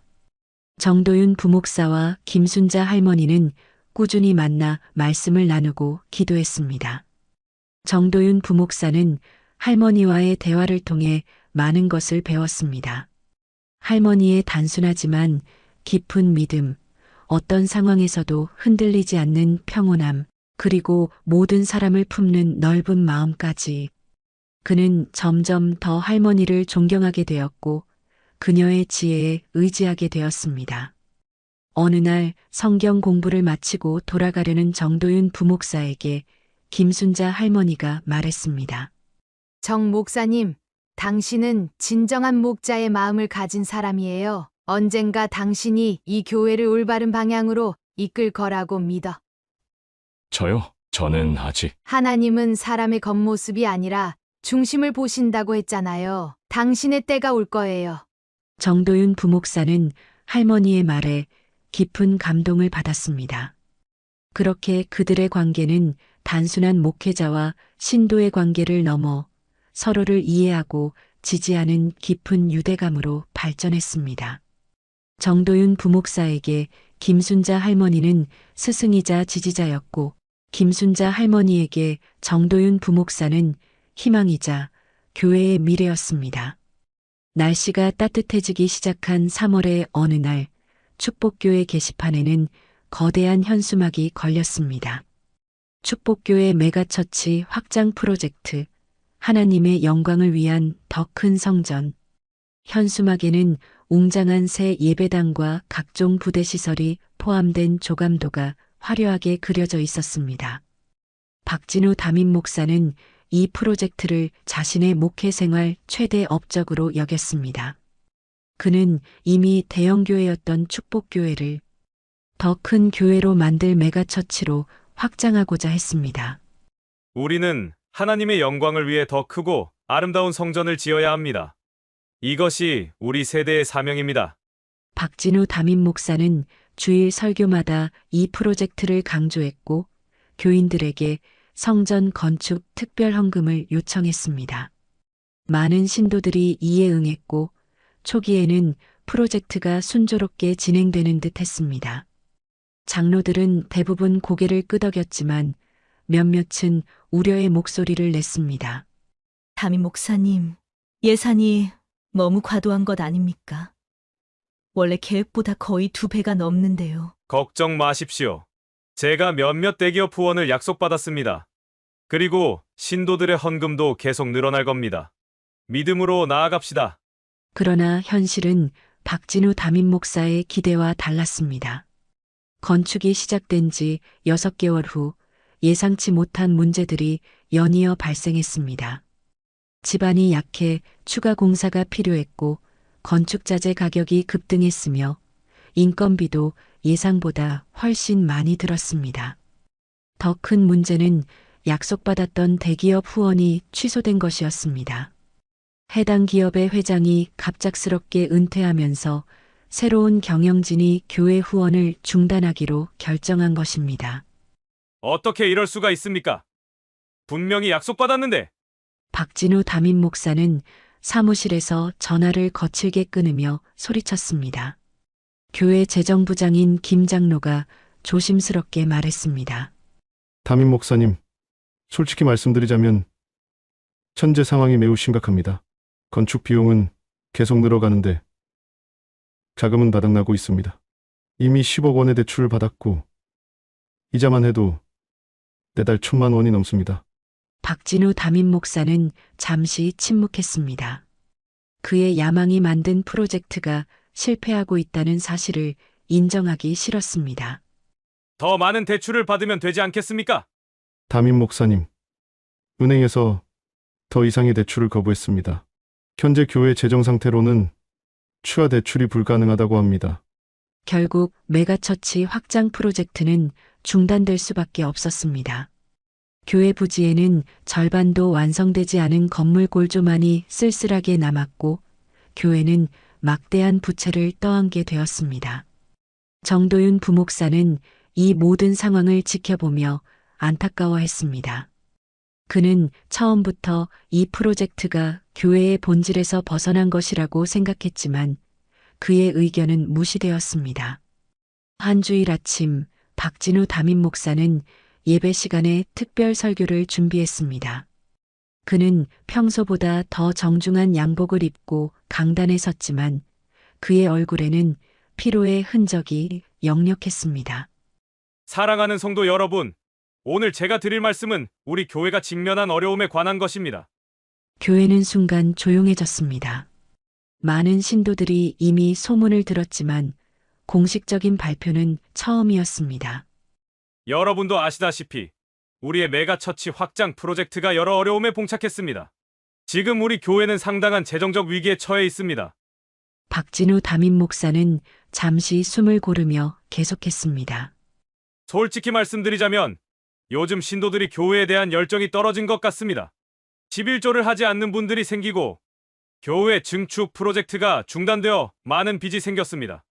정도윤 부목사와 김순자 할머니는 꾸준히 만나 말씀을 나누고 기도했습니다. 정도윤 부목사는 할머니와의 대화를 통해 많은 것을 배웠습니다. 할머니의 단순하지만 깊은 믿음, 어떤 상황에서도 흔들리지 않는 평온함, 그리고 모든 사람을 품는 넓은 마음까지. 그는 점점 더 할머니를 존경하게 되었고 그녀의 지혜에 의지하게 되었습니다. 어느 날 성경 공부를 마치고 돌아가려는 정도윤 부목사에게 김순자 할머니가 말했습니다. 정 목사님, 당신은 진정한 목자의 마음을 가진 사람이에요. 언젠가 당신이 이 교회를 올바른 방향으로 이끌 거라고 믿어. 저요? 저는 아직 하나님은 사람의 겉모습이 아니라 중심을 보신다고 했잖아요. 당신의 때가 올 거예요. 정도윤 부목사는 할머니의 말에 깊은 감동을 받았습니다. 그렇게 그들의 관계는 단순한 목회자와 신도의 관계를 넘어 서로를 이해하고 지지하는 깊은 유대감으로 발전했습니다. 정도윤 부목사에게 김순자 할머니는 스승이자 지지자였고 김순자 할머니에게 정도윤 부목사는 희망이자 교회의 미래였습니다. 날씨가 따뜻해지기 시작한 3월의 어느 날 축복교회 게시판에는 거대한 현수막이 걸렸습니다. 축복교회 메가처치 확장 프로젝트, 하나님의 영광을 위한 더 큰 성전. 현수막에는 웅장한 새 예배당과 각종 부대시설이 포함된 조감도가 화려하게 그려져 있었습니다. 박진우 담임 목사는 이 프로젝트를 자신의 목회 생활 최대 업적으로 여겼습니다. 그는 이미 대형교회였던 축복교회를 더 큰 교회로 만들 메가처치로 확장하고자 했습니다. 우리는 하나님의 영광을 위해 더 크고 아름다운 성전을 지어야 합니다. 이것이 우리 세대의 사명입니다. 박진우 담임 목사는 주일 설교마다 이 프로젝트를 강조했고 교인들에게 성전 건축 특별 헌금을 요청했습니다. 많은 신도들이 이에 응했고 초기에는 프로젝트가 순조롭게 진행되는 듯 했습니다. 장로들은 대부분 고개를 끄덕였지만 몇몇은 우려의 목소리를 냈습니다. 담임 목사님, 예산이 너무 과도한 것 아닙니까? 원래 계획보다 거의 2배가 넘는데요. 걱정 마십시오. 제가 몇몇 대기업 후원을 약속받았습니다. 그리고 신도들의 헌금도 계속 늘어날 겁니다. 믿음으로 나아갑시다. 그러나 현실은 박진우 담임 목사의 기대와 달랐습니다. 건축이 시작된 지 6개월 후 예상치 못한 문제들이 연이어 발생했습니다. 집안이 약해 추가 공사가 필요했고 건축자재 가격이 급등했으며 인건비도 예상보다 훨씬 많이 들었습니다. 더 큰 문제는 약속받았던 대기업 후원이 취소된 것이었습니다. 해당 기업의 회장이 갑작스럽게 은퇴하면서 새로운 경영진이 교회 후원을 중단하기로 결정한 것입니다. 어떻게 이럴 수가 있습니까? 분명히 약속받았는데. 박진우 담임 목사는 사무실에서 전화를 거칠게 끊으며 소리쳤습니다. 교회 재정부장인 김 장로가 조심스럽게 말했습니다. 담임 목사님, 솔직히 말씀드리자면 현재 상황이 매우 심각합니다. 건축 비용은 계속 늘어가는데 자금은 바닥나고 있습니다. 이미 10억 원의 대출을 받았고 이자만 해도 매달 1,000만 원이 넘습니다. 박진우 담임 목사는 잠시 침묵했습니다. 그의 야망이 만든 프로젝트가 실패하고 있다는 사실을 인정하기 싫었습니다. 더 많은 대출을 받으면 되지 않겠습니까? 담임 목사님, 은행에서 더 이상의 대출을 거부했습니다. 현재 교회 재정 상태로는 추가 대출이 불가능하다고 합니다. 결국 메가처치 확장 프로젝트는 중단될 수밖에 없었습니다. 교회 부지에는 절반도 완성되지 않은 건물 골조만이 쓸쓸하게 남았고 교회는 막대한 부채를 떠안게 되었습니다. 정도윤 부목사는 이 모든 상황을 지켜보며 안타까워했습니다. 그는 처음부터 이 프로젝트가 교회의 본질에서 벗어난 것이라고 생각했지만 그의 의견은 무시되었습니다. 한 주일 아침 박진우 담임 목사는 예배 시간에 특별 설교를 준비했습니다. 그는 평소보다 더 정중한 양복을 입고 강단에 섰지만 그의 얼굴에는 피로의 흔적이 역력했습니다. 사랑하는 성도 여러분, 오늘 제가 드릴 말씀은 우리 교회가 직면한 어려움에 관한 것입니다. 교회는 순간 조용해졌습니다. 많은 신도들이 이미 소문을 들었지만 공식적인 발표는 처음이었습니다. 여러분도 아시다시피 우리의 메가처치 확장 프로젝트가 여러 어려움에 봉착했습니다. 지금 우리 교회는 상당한 재정적 위기에 처해 있습니다. 박진우 담임 목사는 잠시 숨을 고르며 계속했습니다. 솔직히 말씀드리자면 요즘 신도들이 교회에 대한 열정이 떨어진 것 같습니다. 11조를 하지 않는 분들이 생기고 교회 증축 프로젝트가 중단되어 많은 빚이 생겼습니다.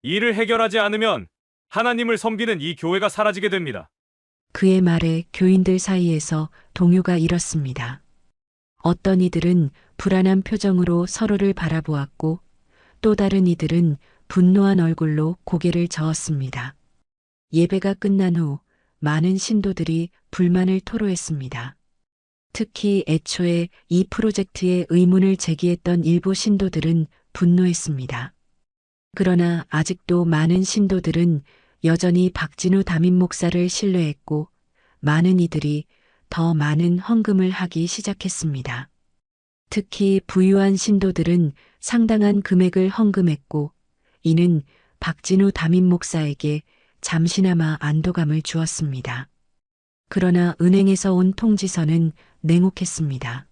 이를 해결하지 않으면 하나님을 섬기는 이 교회가 사라지게 됩니다. 그의 말에 교인들 사이에서 동요가 일었습니다. 어떤 이들은 불안한 표정으로 서로를 바라보았고 또 다른 이들은 분노한 얼굴로 고개를 저었습니다. 예배가 끝난 후 많은 신도들이 불만을 토로했습니다. 특히 애초에 이 프로젝트에 의문을 제기했던 일부 신도들은 분노했습니다. 그러나 아직도 많은 신도들은 여전히 박진우 담임 목사를 신뢰했고 많은 이들이 더 많은 헌금을 하기 시작했습니다. 특히 부유한 신도들은 상당한 금액을 헌금했고 이는 박진우 담임 목사에게 잠시나마 안도감을 주었습니다. 그러나 은행에서 온 통지서는 냉혹했습니다.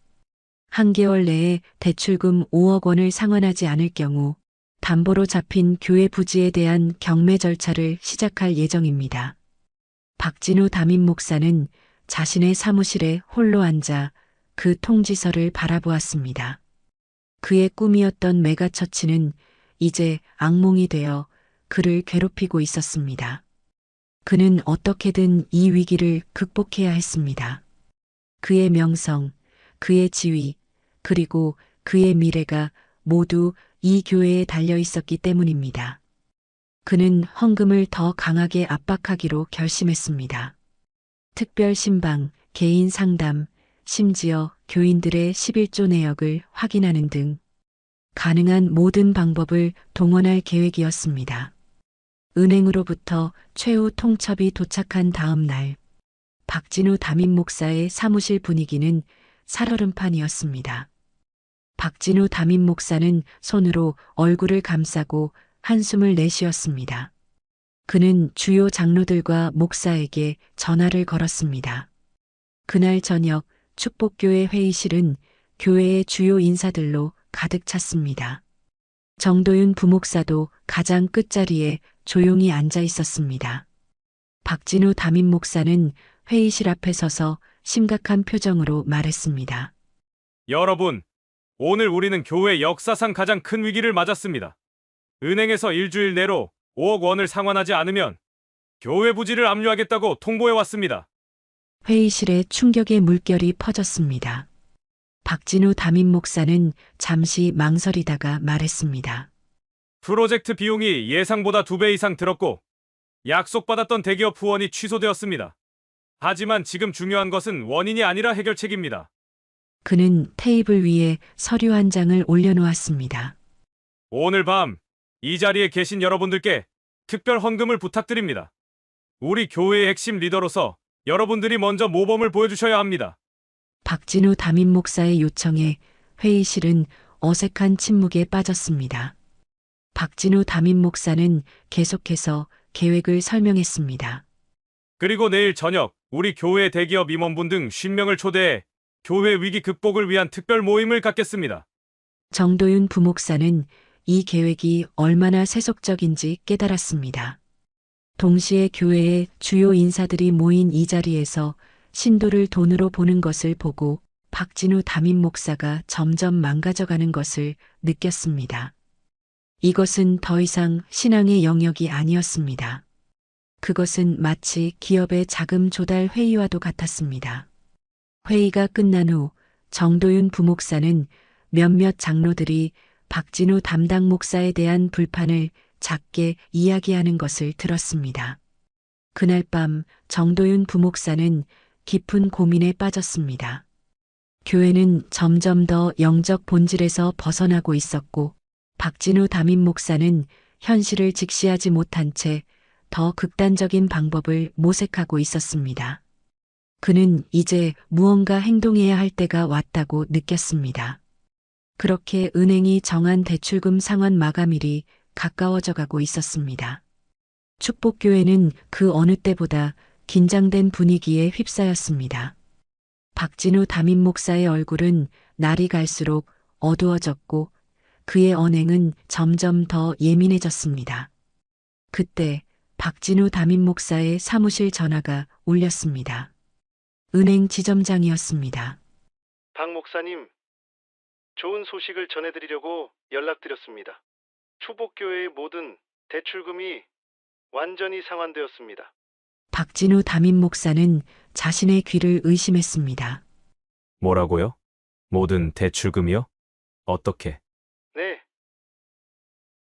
한 개월 내에 대출금 5억 원을 상환하지 않을 경우 담보로 잡힌 교회 부지에 대한 경매 절차를 시작할 예정입니다. 박진우 담임 목사는 자신의 사무실에 홀로 앉아 그 통지서를 바라보았습니다. 그의 꿈이었던 메가처치는 이제 악몽이 되어 그를 괴롭히고 있었습니다. 그는 어떻게든 이 위기를 극복해야 했습니다. 그의 명성, 그의 지위, 그리고 그의 미래가 모두 이 교회에 달려 있었기 때문입니다. 그는 헌금을 더 강하게 압박하기로 결심했습니다. 특별 신방, 개인 상담, 심지어 교인들의 11조 내역을 확인하는 등 가능한 모든 방법을 동원할 계획이었습니다. 은행으로부터 최후 통첩이 도착한 다음 날, 박진우 담임 목사의 사무실 분위기는 살얼음판이었습니다. 박진우 담임 목사는 손으로 얼굴을 감싸고 한숨을 내쉬었습니다. 그는 주요 장로들과 목사에게 전화를 걸었습니다. 그날 저녁 축복교회 회의실은 교회의 주요 인사들로 가득 찼습니다. 정도윤 부목사도 가장 끝자리에 조용히 앉아 있었습니다. 박진우 담임 목사는 회의실 앞에 서서 심각한 표정으로 말했습니다. 여러분, 오늘 우리는 교회 역사상 가장 큰 위기를 맞았습니다. 은행에서 일주일 내로 5억 원을 상환하지 않으면 교회 부지를 압류하겠다고 통보해 왔습니다. 회의실에 충격의 물결이 퍼졌습니다. 박진우 담임 목사는 잠시 망설이다가 말했습니다. 프로젝트 비용이 예상보다 2배 이상 들었고 약속받았던 대기업 후원이 취소되었습니다. 하지만 지금 중요한 것은 원인이 아니라 해결책입니다. 그는 테이블 위에 서류 한 장을 올려놓았습니다. 오늘 밤 이 자리에 계신 여러분들께 특별 헌금을 부탁드립니다. 우리 교회의 핵심 리더로서 여러분들이 먼저 모범을 보여주셔야 합니다. 박진우 담임 목사의 요청에 회의실은 어색한 침묵에 빠졌습니다. 박진우 담임 목사는 계속해서 계획을 설명했습니다. 그리고 내일 저녁 우리 교회 대기업 임원분 등 50명을 초대해 교회 위기 극복을 위한 특별 모임을 갖겠습니다. 정도윤 부목사는 이 계획이 얼마나 세속적인지 깨달았습니다. 동시에 교회의 주요 인사들이 모인 이 자리에서 신도를 돈으로 보는 것을 보고 박진우 담임 목사가 점점 망가져가는 것을 느꼈습니다. 이것은 더 이상 신앙의 영역이 아니었습니다. 그것은 마치 기업의 자금 조달 회의와도 같았습니다. 회의가 끝난 후 정도윤 부목사는 몇몇 장로들이 박진우 담당 목사에 대한 불판을 작게 이야기하는 것을 들었습니다. 그날 밤 정도윤 부목사는 깊은 고민에 빠졌습니다. 교회는 점점 더 영적 본질에서 벗어나고 있었고 박진우 담임 목사는 현실을 직시하지 못한 채 더 극단적인 방법을 모색하고 있었습니다. 그는 이제 무언가 행동해야 할 때가 왔다고 느꼈습니다. 그렇게 은행이 정한 대출금 상환 마감일이 가까워져 가고 있었습니다. 축복교회는 그 어느 때보다 긴장된 분위기에 휩싸였습니다. 박진우 담임 목사의 얼굴은 날이 갈수록 어두워졌고 그의 언행은 점점 더 예민해졌습니다. 그때 박진우 담임 목사의 사무실 전화가 울렸습니다. 은행 지점장이었습니다. 박 목사님, 좋은 소식을 전해드리려고 연락드렸습니다. 축복교회의 모든 대출금이 완전히 상환되었습니다. 박진우 담임 목사는 자신의 귀를 의심했습니다. 뭐라고요? 모든 대출금이요? 어떻게? 네.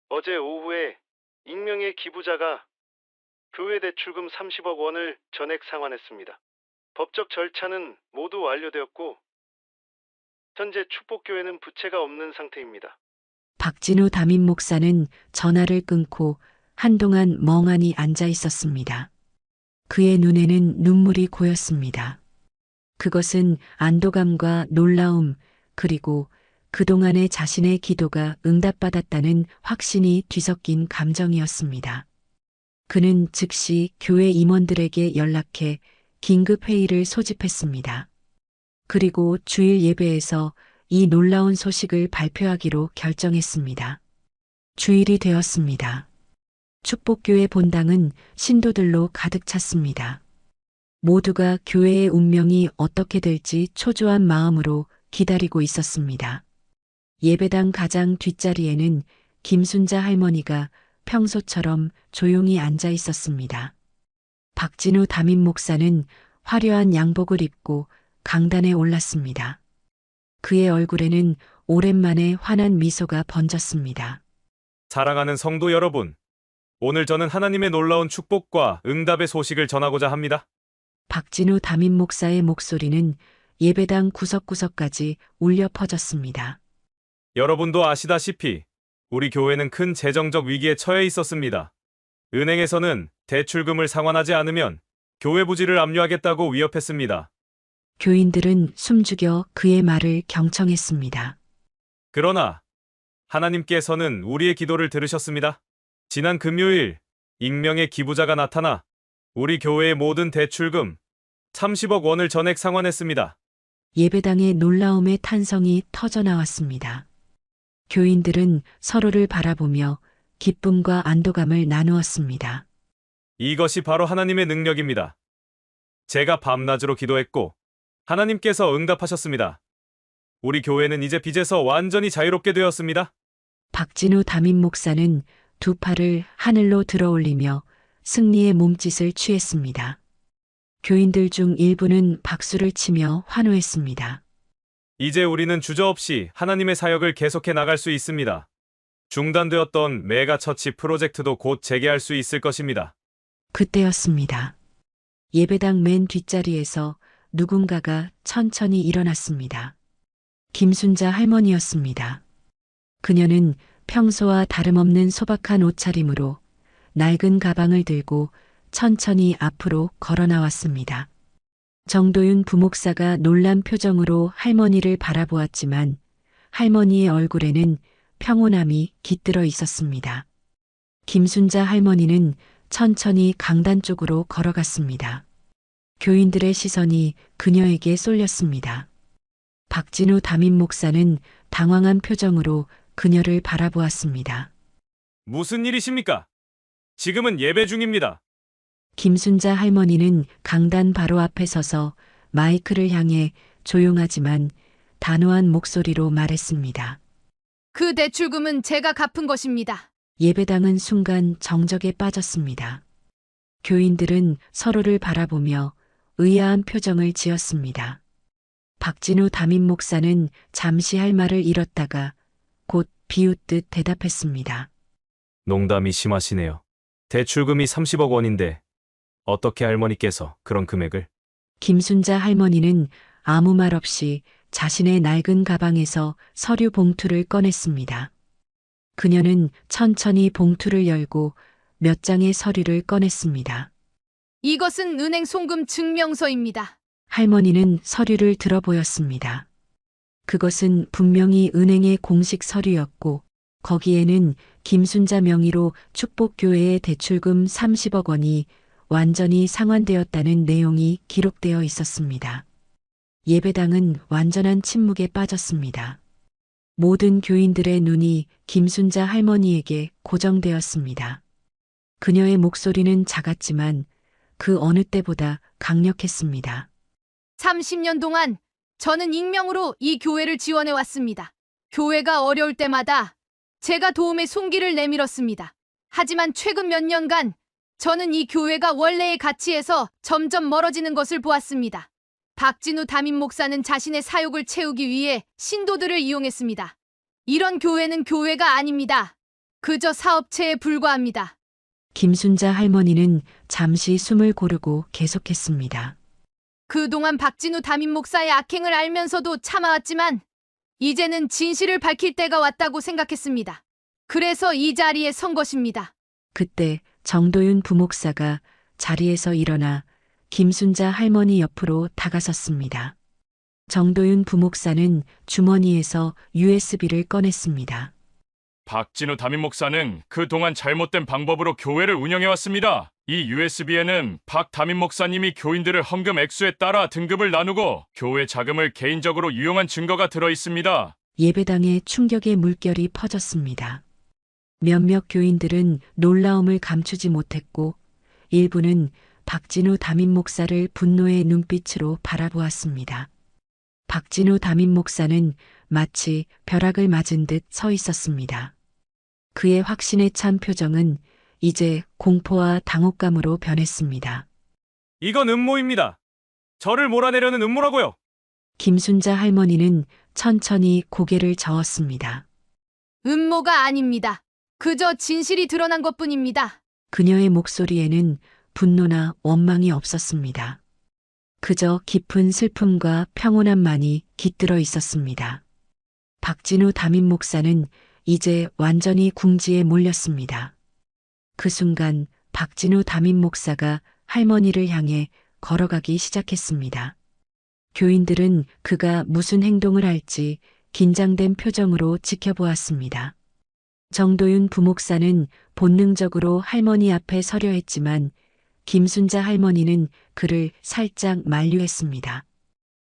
어제 오후에 익명의 기부자가 교회 대출금 30억 원을 전액 상환했습니다. 법적 절차는 모두 완료되었고 현재 축복교회는 부채가 없는 상태입니다. 박진우 담임 목사는 전화를 끊고 한동안 멍하니 앉아 있었습니다. 그의 눈에는 눈물이 고였습니다. 그것은 안도감과 놀라움 그리고 그동안의 자신의 기도가 응답받았다는 확신이 뒤섞인 감정이었습니다. 그는 즉시 교회 임원들에게 연락해 긴급 회의를 소집했습니다. 그리고 주일 예배에서 이 놀라운 소식을 발표하기로 결정했습니다. 주일이 되었습니다. 축복교회 본당은 신도들로 가득 찼습니다. 모두가 교회의 운명이 어떻게 될지 초조한 마음으로 기다리고 있었습니다. 예배당 가장 뒷자리에는 김순자 할머니가 평소처럼 조용히 앉아 있었습니다. 박진우 담임 목사는 화려한 양복을 입고 강단에 올랐습니다. 그의 얼굴에는 오랜만에 환한 미소가 번졌습니다. 사랑하는 성도 여러분, 오늘 저는 하나님의 놀라운 축복과 응답의 소식을 전하고자 합니다. 박진우 담임 목사의 목소리는 예배당 구석구석까지 울려 퍼졌습니다. 여러분도 아시다시피 우리 교회는 큰 재정적 위기에 처해 있었습니다. 은행에서는 대출금을 상환하지 않으면 교회 부지를 압류하겠다고 위협했습니다. 교인들은 숨죽여 그의 말을 경청했습니다. 그러나 하나님께서는 우리의 기도를 들으셨습니다. 지난 금요일 익명의 기부자가 나타나 우리 교회의 모든 대출금 30억 원을 전액 상환했습니다. 예배당의 놀라움의 탄성이 터져나왔습니다. 교인들은 서로를 바라보며 기쁨과 안도감을 나누었습니다. 이것이 바로 하나님의 능력입니다. 제가 밤낮으로 기도했고 하나님께서 응답하셨습니다. 우리 교회는 이제 빚에서 완전히 자유롭게 되었습니다. 박진우 담임 목사는 두 팔을 하늘로 들어올리며 승리의 몸짓을 취했습니다. 교인들 중 일부는 박수를 치며 환호했습니다. 이제 우리는 주저없이 하나님의 사역을 계속해 나갈 수 있습니다. 중단되었던 메가처치 프로젝트도 곧 재개할 수 있을 것입니다. 그때였습니다. 예배당 맨 뒷자리에서 누군가가 천천히 일어났습니다. 김순자 할머니였습니다. 그녀는 평소와 다름없는 소박한 옷차림으로 낡은 가방을 들고 천천히 앞으로 걸어 나왔습니다. 정도윤 부목사가 놀란 표정으로 할머니를 바라보았지만 할머니의 얼굴에는 평온함이 깃들어 있었습니다. 김순자 할머니는 천천히 강단 쪽으로 걸어갔습니다. 교인들의 시선이 그녀에게 쏠렸습니다. 박진우 담임 목사는 당황한 표정으로 그녀를 바라보았습니다. 무슨 일이십니까? 지금은 예배 중입니다. 김순자 할머니는 강단 바로 앞에 서서 마이크를 향해 조용하지만 단호한 목소리로 말했습니다. 그 대출금은 제가 갚은 것입니다. 예배당은 순간 정적에 빠졌습니다. 교인들은 서로를 바라보며 의아한 표정을 지었습니다. 박진우 담임 목사는 잠시 할 말을 잃었다가 곧 비웃듯 대답했습니다. 농담이 심하시네요. 대출금이 30억 원인데 어떻게 할머니께서 그런 금액을? 김순자 할머니는 아무 말 없이 자신의 낡은 가방에서 서류 봉투를 꺼냈습니다. 그녀는 천천히 봉투를 열고 몇 장의 서류를 꺼냈습니다. 이것은 은행 송금 증명서입니다. 할머니는 서류를 들어 보였습니다. 그것은 분명히 은행의 공식 서류였고 거기에는 김순자 명의로 축복교회의 대출금 30억 원이 완전히 상환되었다는 내용이 기록되어 있었습니다. 예배당은 완전한 침묵에 빠졌습니다. 모든 교인들의 눈이 김순자 할머니에게 고정되었습니다. 그녀의 목소리는 작았지만 그 어느 때보다 강력했습니다. 30년 동안 저는 익명으로 이 교회를 지원해 왔습니다. 교회가 어려울 때마다 제가 도움의 손길을 내밀었습니다. 하지만 최근 몇 년간 저는 이 교회가 원래의 가치에서 점점 멀어지는 것을 보았습니다. 박진우 담임 목사는 자신의 사욕을 채우기 위해 신도들을 이용했습니다. 이런 교회는 교회가 아닙니다. 그저 사업체에 불과합니다. 김순자 할머니는 잠시 숨을 고르고 계속했습니다. 그동안 박진우 담임 목사의 악행을 알면서도 참아왔지만 이제는 진실을 밝힐 때가 왔다고 생각했습니다. 그래서 이 자리에 선 것입니다. 그때 정도윤 부목사가 자리에서 일어나 김순자 할머니 옆으로 다가섰습니다. 정도윤 부목사는 주머니에서 USB를 꺼냈습니다. 박진우 담임 목사는 그동안 잘못된 방법으로 교회를 운영해왔습니다. 이 USB에는 박 담임 목사님이 교인들을 헌금 액수에 따라 등급을 나누고 교회 자금을 개인적으로 유용한 증거가 들어 있습니다. 예배당에 충격의 물결이 퍼졌습니다. 몇몇 교인들은 놀라움을 감추지 못했고 일부는 박진우 담임 목사를 분노의 눈빛으로 바라보았습니다. 박진우 담임 목사는 마치 벼락을 맞은 듯 서 있었습니다. 그의 확신에 찬 표정은 이제 공포와 당혹감으로 변했습니다. 이건 음모입니다. 저를 몰아내려는 음모라고요. 김순자 할머니는 천천히 고개를 저었습니다. 음모가 아닙니다. 그저 진실이 드러난 것뿐입니다. 그녀의 목소리에는 분노나 원망이 없었습니다. 그저 깊은 슬픔과 평온함만이 깃들어 있었습니다. 박진우 담임 목사는 이제 완전히 궁지에 몰렸습니다. 그 순간 박진우 담임 목사가 할머니를 향해 걸어가기 시작했습니다. 교인들은 그가 무슨 행동을 할지 긴장된 표정으로 지켜보았습니다. 정도윤 부목사는 본능적으로 할머니 앞에 서려 했지만 김순자 할머니는 그를 살짝 만류했습니다.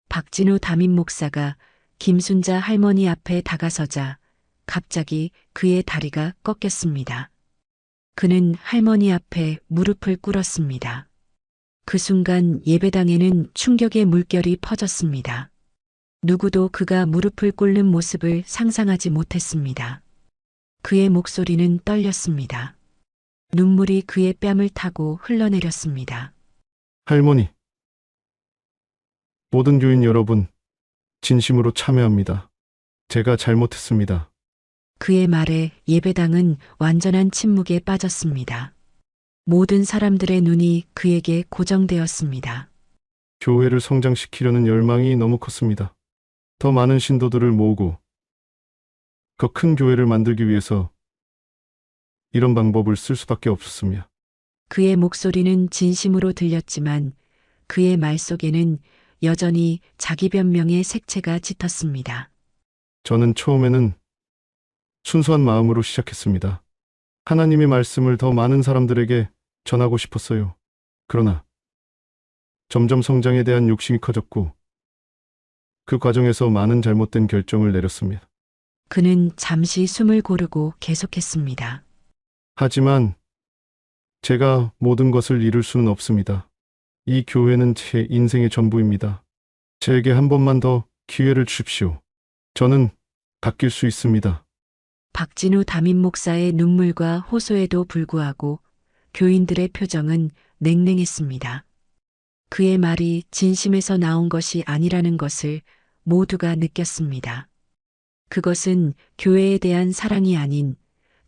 박진우 담임 목사가 김순자 할머니 앞에 다가서자 갑자기 그의 다리가 꺾였습니다. 그는 할머니 앞에 무릎을 꿇었습니다. 그 순간 예배당에는 충격의 물결이 퍼졌습니다. 누구도 그가 무릎을 꿇는 모습을 상상하지 못했습니다. 그의 목소리는 떨렸습니다. 눈물이 그의 뺨을 타고 흘러내렸습니다. 할머니, 모든 교인 여러분, 진심으로 참여합니다. 제가 잘못했습니다. 그의 말에 예배당은 완전한 침묵에 빠졌습니다. 모든 사람들의 눈이 그에게 고정되었습니다. 교회를 성장시키려는 열망이 너무 컸습니다. 더 많은 신도들을 모으고 더 큰 교회를 만들기 위해서 이런 방법을 쓸 수밖에 없었습니다. 그의 목소리는 진심으로 들렸지만 그의 말 속에는 여전히 자기 변명의 색채가 짙었습니다. 저는 처음에는 순수한 마음으로 시작했습니다. 하나님의 말씀을 더 많은 사람들에게 전하고 싶었어요. 그러나 점점 성장에 대한 욕심이 커졌고 그 과정에서 많은 잘못된 결정을 내렸습니다. 그는 잠시 숨을 고르고 계속했습니다. 하지만 제가 모든 것을 이룰 수는 없습니다. 이 교회는 제 인생의 전부입니다. 제게 한 번만 더 기회를 주십시오. 저는 바뀔 수 있습니다. 박진우 담임 목사의 눈물과 호소에도 불구하고 교인들의 표정은 냉랭했습니다. 그의 말이 진심에서 나온 것이 아니라는 것을 모두가 느꼈습니다. 그것은 교회에 대한 사랑이 아닌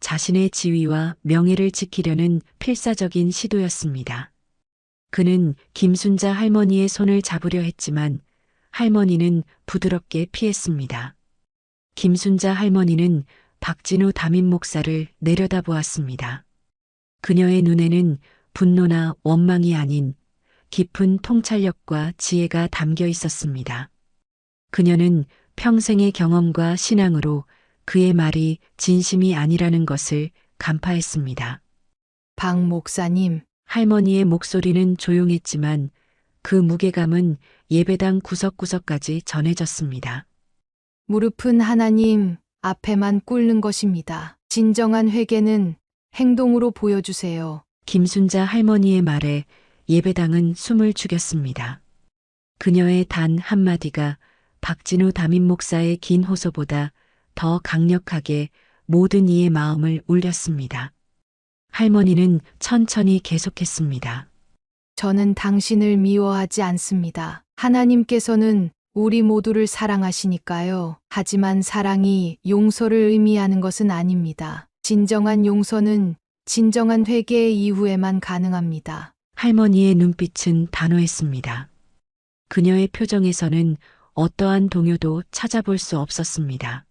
자신의 지위와 명예를 지키려는 필사적인 시도였습니다. 그는 김순자 할머니의 손을 잡으려 했지만 할머니는 부드럽게 피했습니다. 김순자 할머니는 박진우 담임 목사를 내려다보았습니다. 그녀의 눈에는 분노나 원망이 아닌 깊은 통찰력과 지혜가 담겨 있었습니다. 그녀는 평생의 경험과 신앙으로 그의 말이 진심이 아니라는 것을 간파했습니다. 박 목사님, 할머니의 목소리는 조용했지만 그 무게감은 예배당 구석구석까지 전해졌습니다. 무릎은 하나님 앞에만 꿇는 것입니다. 진정한 회개는 행동으로 보여주세요. 김순자 할머니의 말에 예배당은 숨을 죽였습니다. 그녀의 단 한마디가 박진우 담임 목사의 긴 호소보다 더 강력하게 모든 이의 마음을 울렸습니다. 할머니는 천천히 계속했습니다. 저는 당신을 미워하지 않습니다. 하나님께서는 우리 모두를 사랑하시니까요. 하지만 사랑이 용서를 의미하는 것은 아닙니다. 진정한 용서는 진정한 회개 이후에만 가능합니다. 할머니의 눈빛은 단호했습니다. 그녀의 표정에서는 어떠한 동요도 찾아볼 수 없었습니다.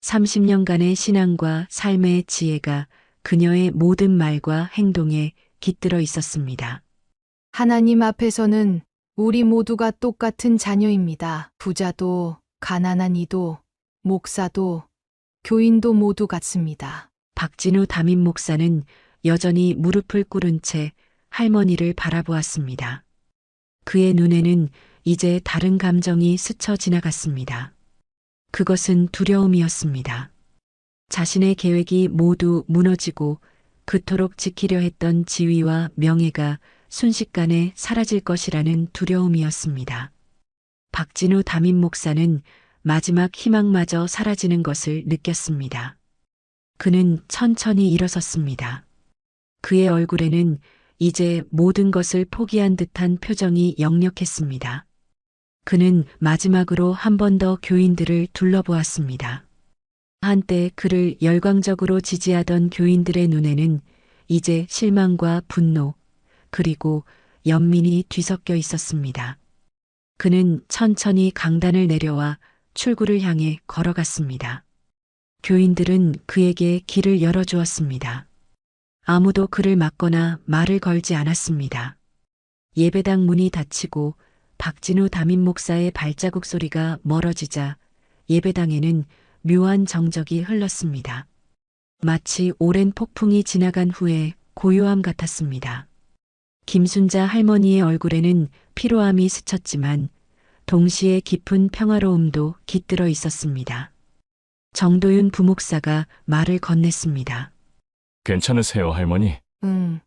30년간의 신앙과 삶의 지혜가 그녀의 모든 말과 행동에 깃들어 있었습니다. 하나님 앞에서는 우리 모두가 똑같은 자녀입니다. 부자도, 가난한 이도, 목사도, 교인도 모두 같습니다. 박진우 담임 목사는 여전히 무릎을 꿇은 채 할머니를 바라보았습니다. 그의 눈에는 이제 다른 감정이 스쳐 지나갔습니다. 그것은 두려움이었습니다. 자신의 계획이 모두 무너지고 그토록 지키려 했던 지위와 명예가 순식간에 사라질 것이라는 두려움이었습니다. 박진우 담임 목사는 마지막 희망마저 사라지는 것을 느꼈습니다. 그는 천천히 일어섰습니다. 그의 얼굴에는 이제 모든 것을 포기한 듯한 표정이 역력했습니다. 그는 마지막으로 한 번 더 교인들을 둘러보았습니다. 한때 그를 열광적으로 지지하던 교인들의 눈에는 이제 실망과 분노, 그리고 연민이 뒤섞여 있었습니다. 그는 천천히 강단을 내려와 출구를 향해 걸어갔습니다. 교인들은 그에게 길을 열어주었습니다. 아무도 그를 막거나 말을 걸지 않았습니다. 예배당 문이 닫히고 박진우 담임 목사의 발자국 소리가 멀어지자 예배당에는 묘한 정적이 흘렀습니다. 마치 오랜 폭풍이 지나간 후에 고요함 같았습니다. 김순자 할머니의 얼굴에는 피로함이 스쳤지만 동시에 깊은 평화로움도 깃들어 있었습니다. 정도윤 부목사가 말을 건넸습니다. 괜찮으세요, 할머니? 응,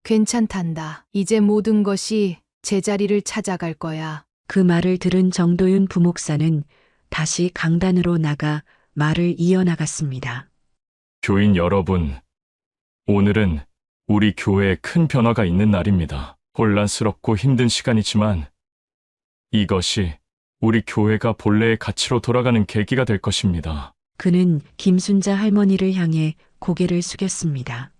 괜찮단다. 이제 모든 것이 제자리를 찾아갈 거야. 그 말을 들은 정도윤 부목사는 다시 강단으로 나가 말을 이어나갔습니다. 교인 여러분, 오늘은 우리 교회에 큰 변화가 있는 날입니다. 혼란스럽고 힘든 시간이지만 이것이 우리 교회가 본래의 가치로 돌아가는 계기가 될 것입니다. 그는 김순자 할머니를 향해 고개를 숙였습니다.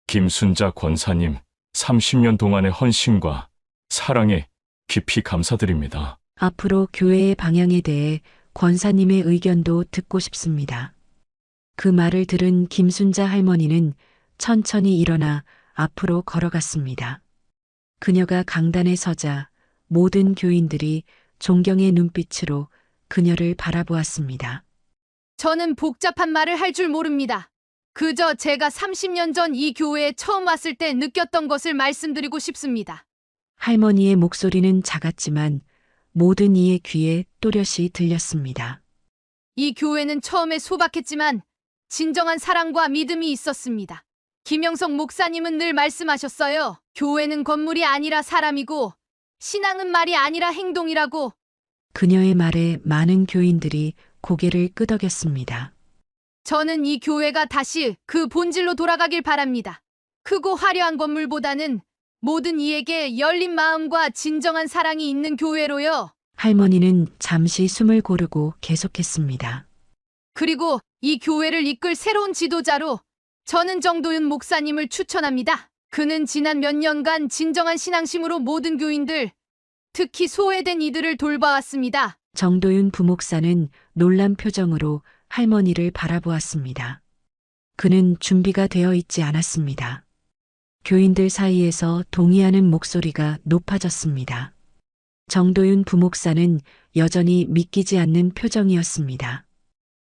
김순자 권사님, 30년 동안의 헌신과 사랑에 깊이 감사드립니다. 앞으로 교회의 방향에 대해 권사님의 의견도 듣고 싶습니다. 그 말을 들은 김순자 할머니는 천천히 일어나 앞으로 걸어갔습니다. 그녀가 강단에 서자 모든 교인들이 존경의 눈빛으로 그녀를 바라보았습니다. 저는 복잡한 말을 할 줄 모릅니다. 그저 제가 30년 전 이 교회에 처음 왔을 때 느꼈던 것을 말씀드리고 싶습니다. 할머니의 목소리는 작았지만 모든 이의 귀에 또렷이 들렸습니다. 이 교회는 처음에 소박했지만 진정한 사랑과 믿음이 있었습니다. 김영석 목사님은 늘 말씀하셨어요. 교회는 건물이 아니라 사람이고 신앙은 말이 아니라 행동이라고. 그녀의 말에 많은 교인들이 고개를 끄덕였습니다. 저는 이 교회가 다시 그 본질로 돌아가길 바랍니다. 크고 화려한 건물보다는 모든 이에게 열린 마음과 진정한 사랑이 있는 교회로요. 할머니는 잠시 숨을 고르고 계속했습니다. 그리고 이 교회를 이끌 새로운 지도자로 저는 정도윤 목사님을 추천합니다. 그는 지난 몇 년간 진정한 신앙심으로 모든 교인들, 특히 소외된 이들을 돌봐왔습니다. 정도윤 부목사는 놀란 표정으로 할머니를 바라보았습니다. 그는 준비가 되어 있지 않았습니다. 교인들 사이에서 동의하는 목소리가 높아졌습니다. 정도윤 부목사는 여전히 믿기지 않는 표정이었습니다.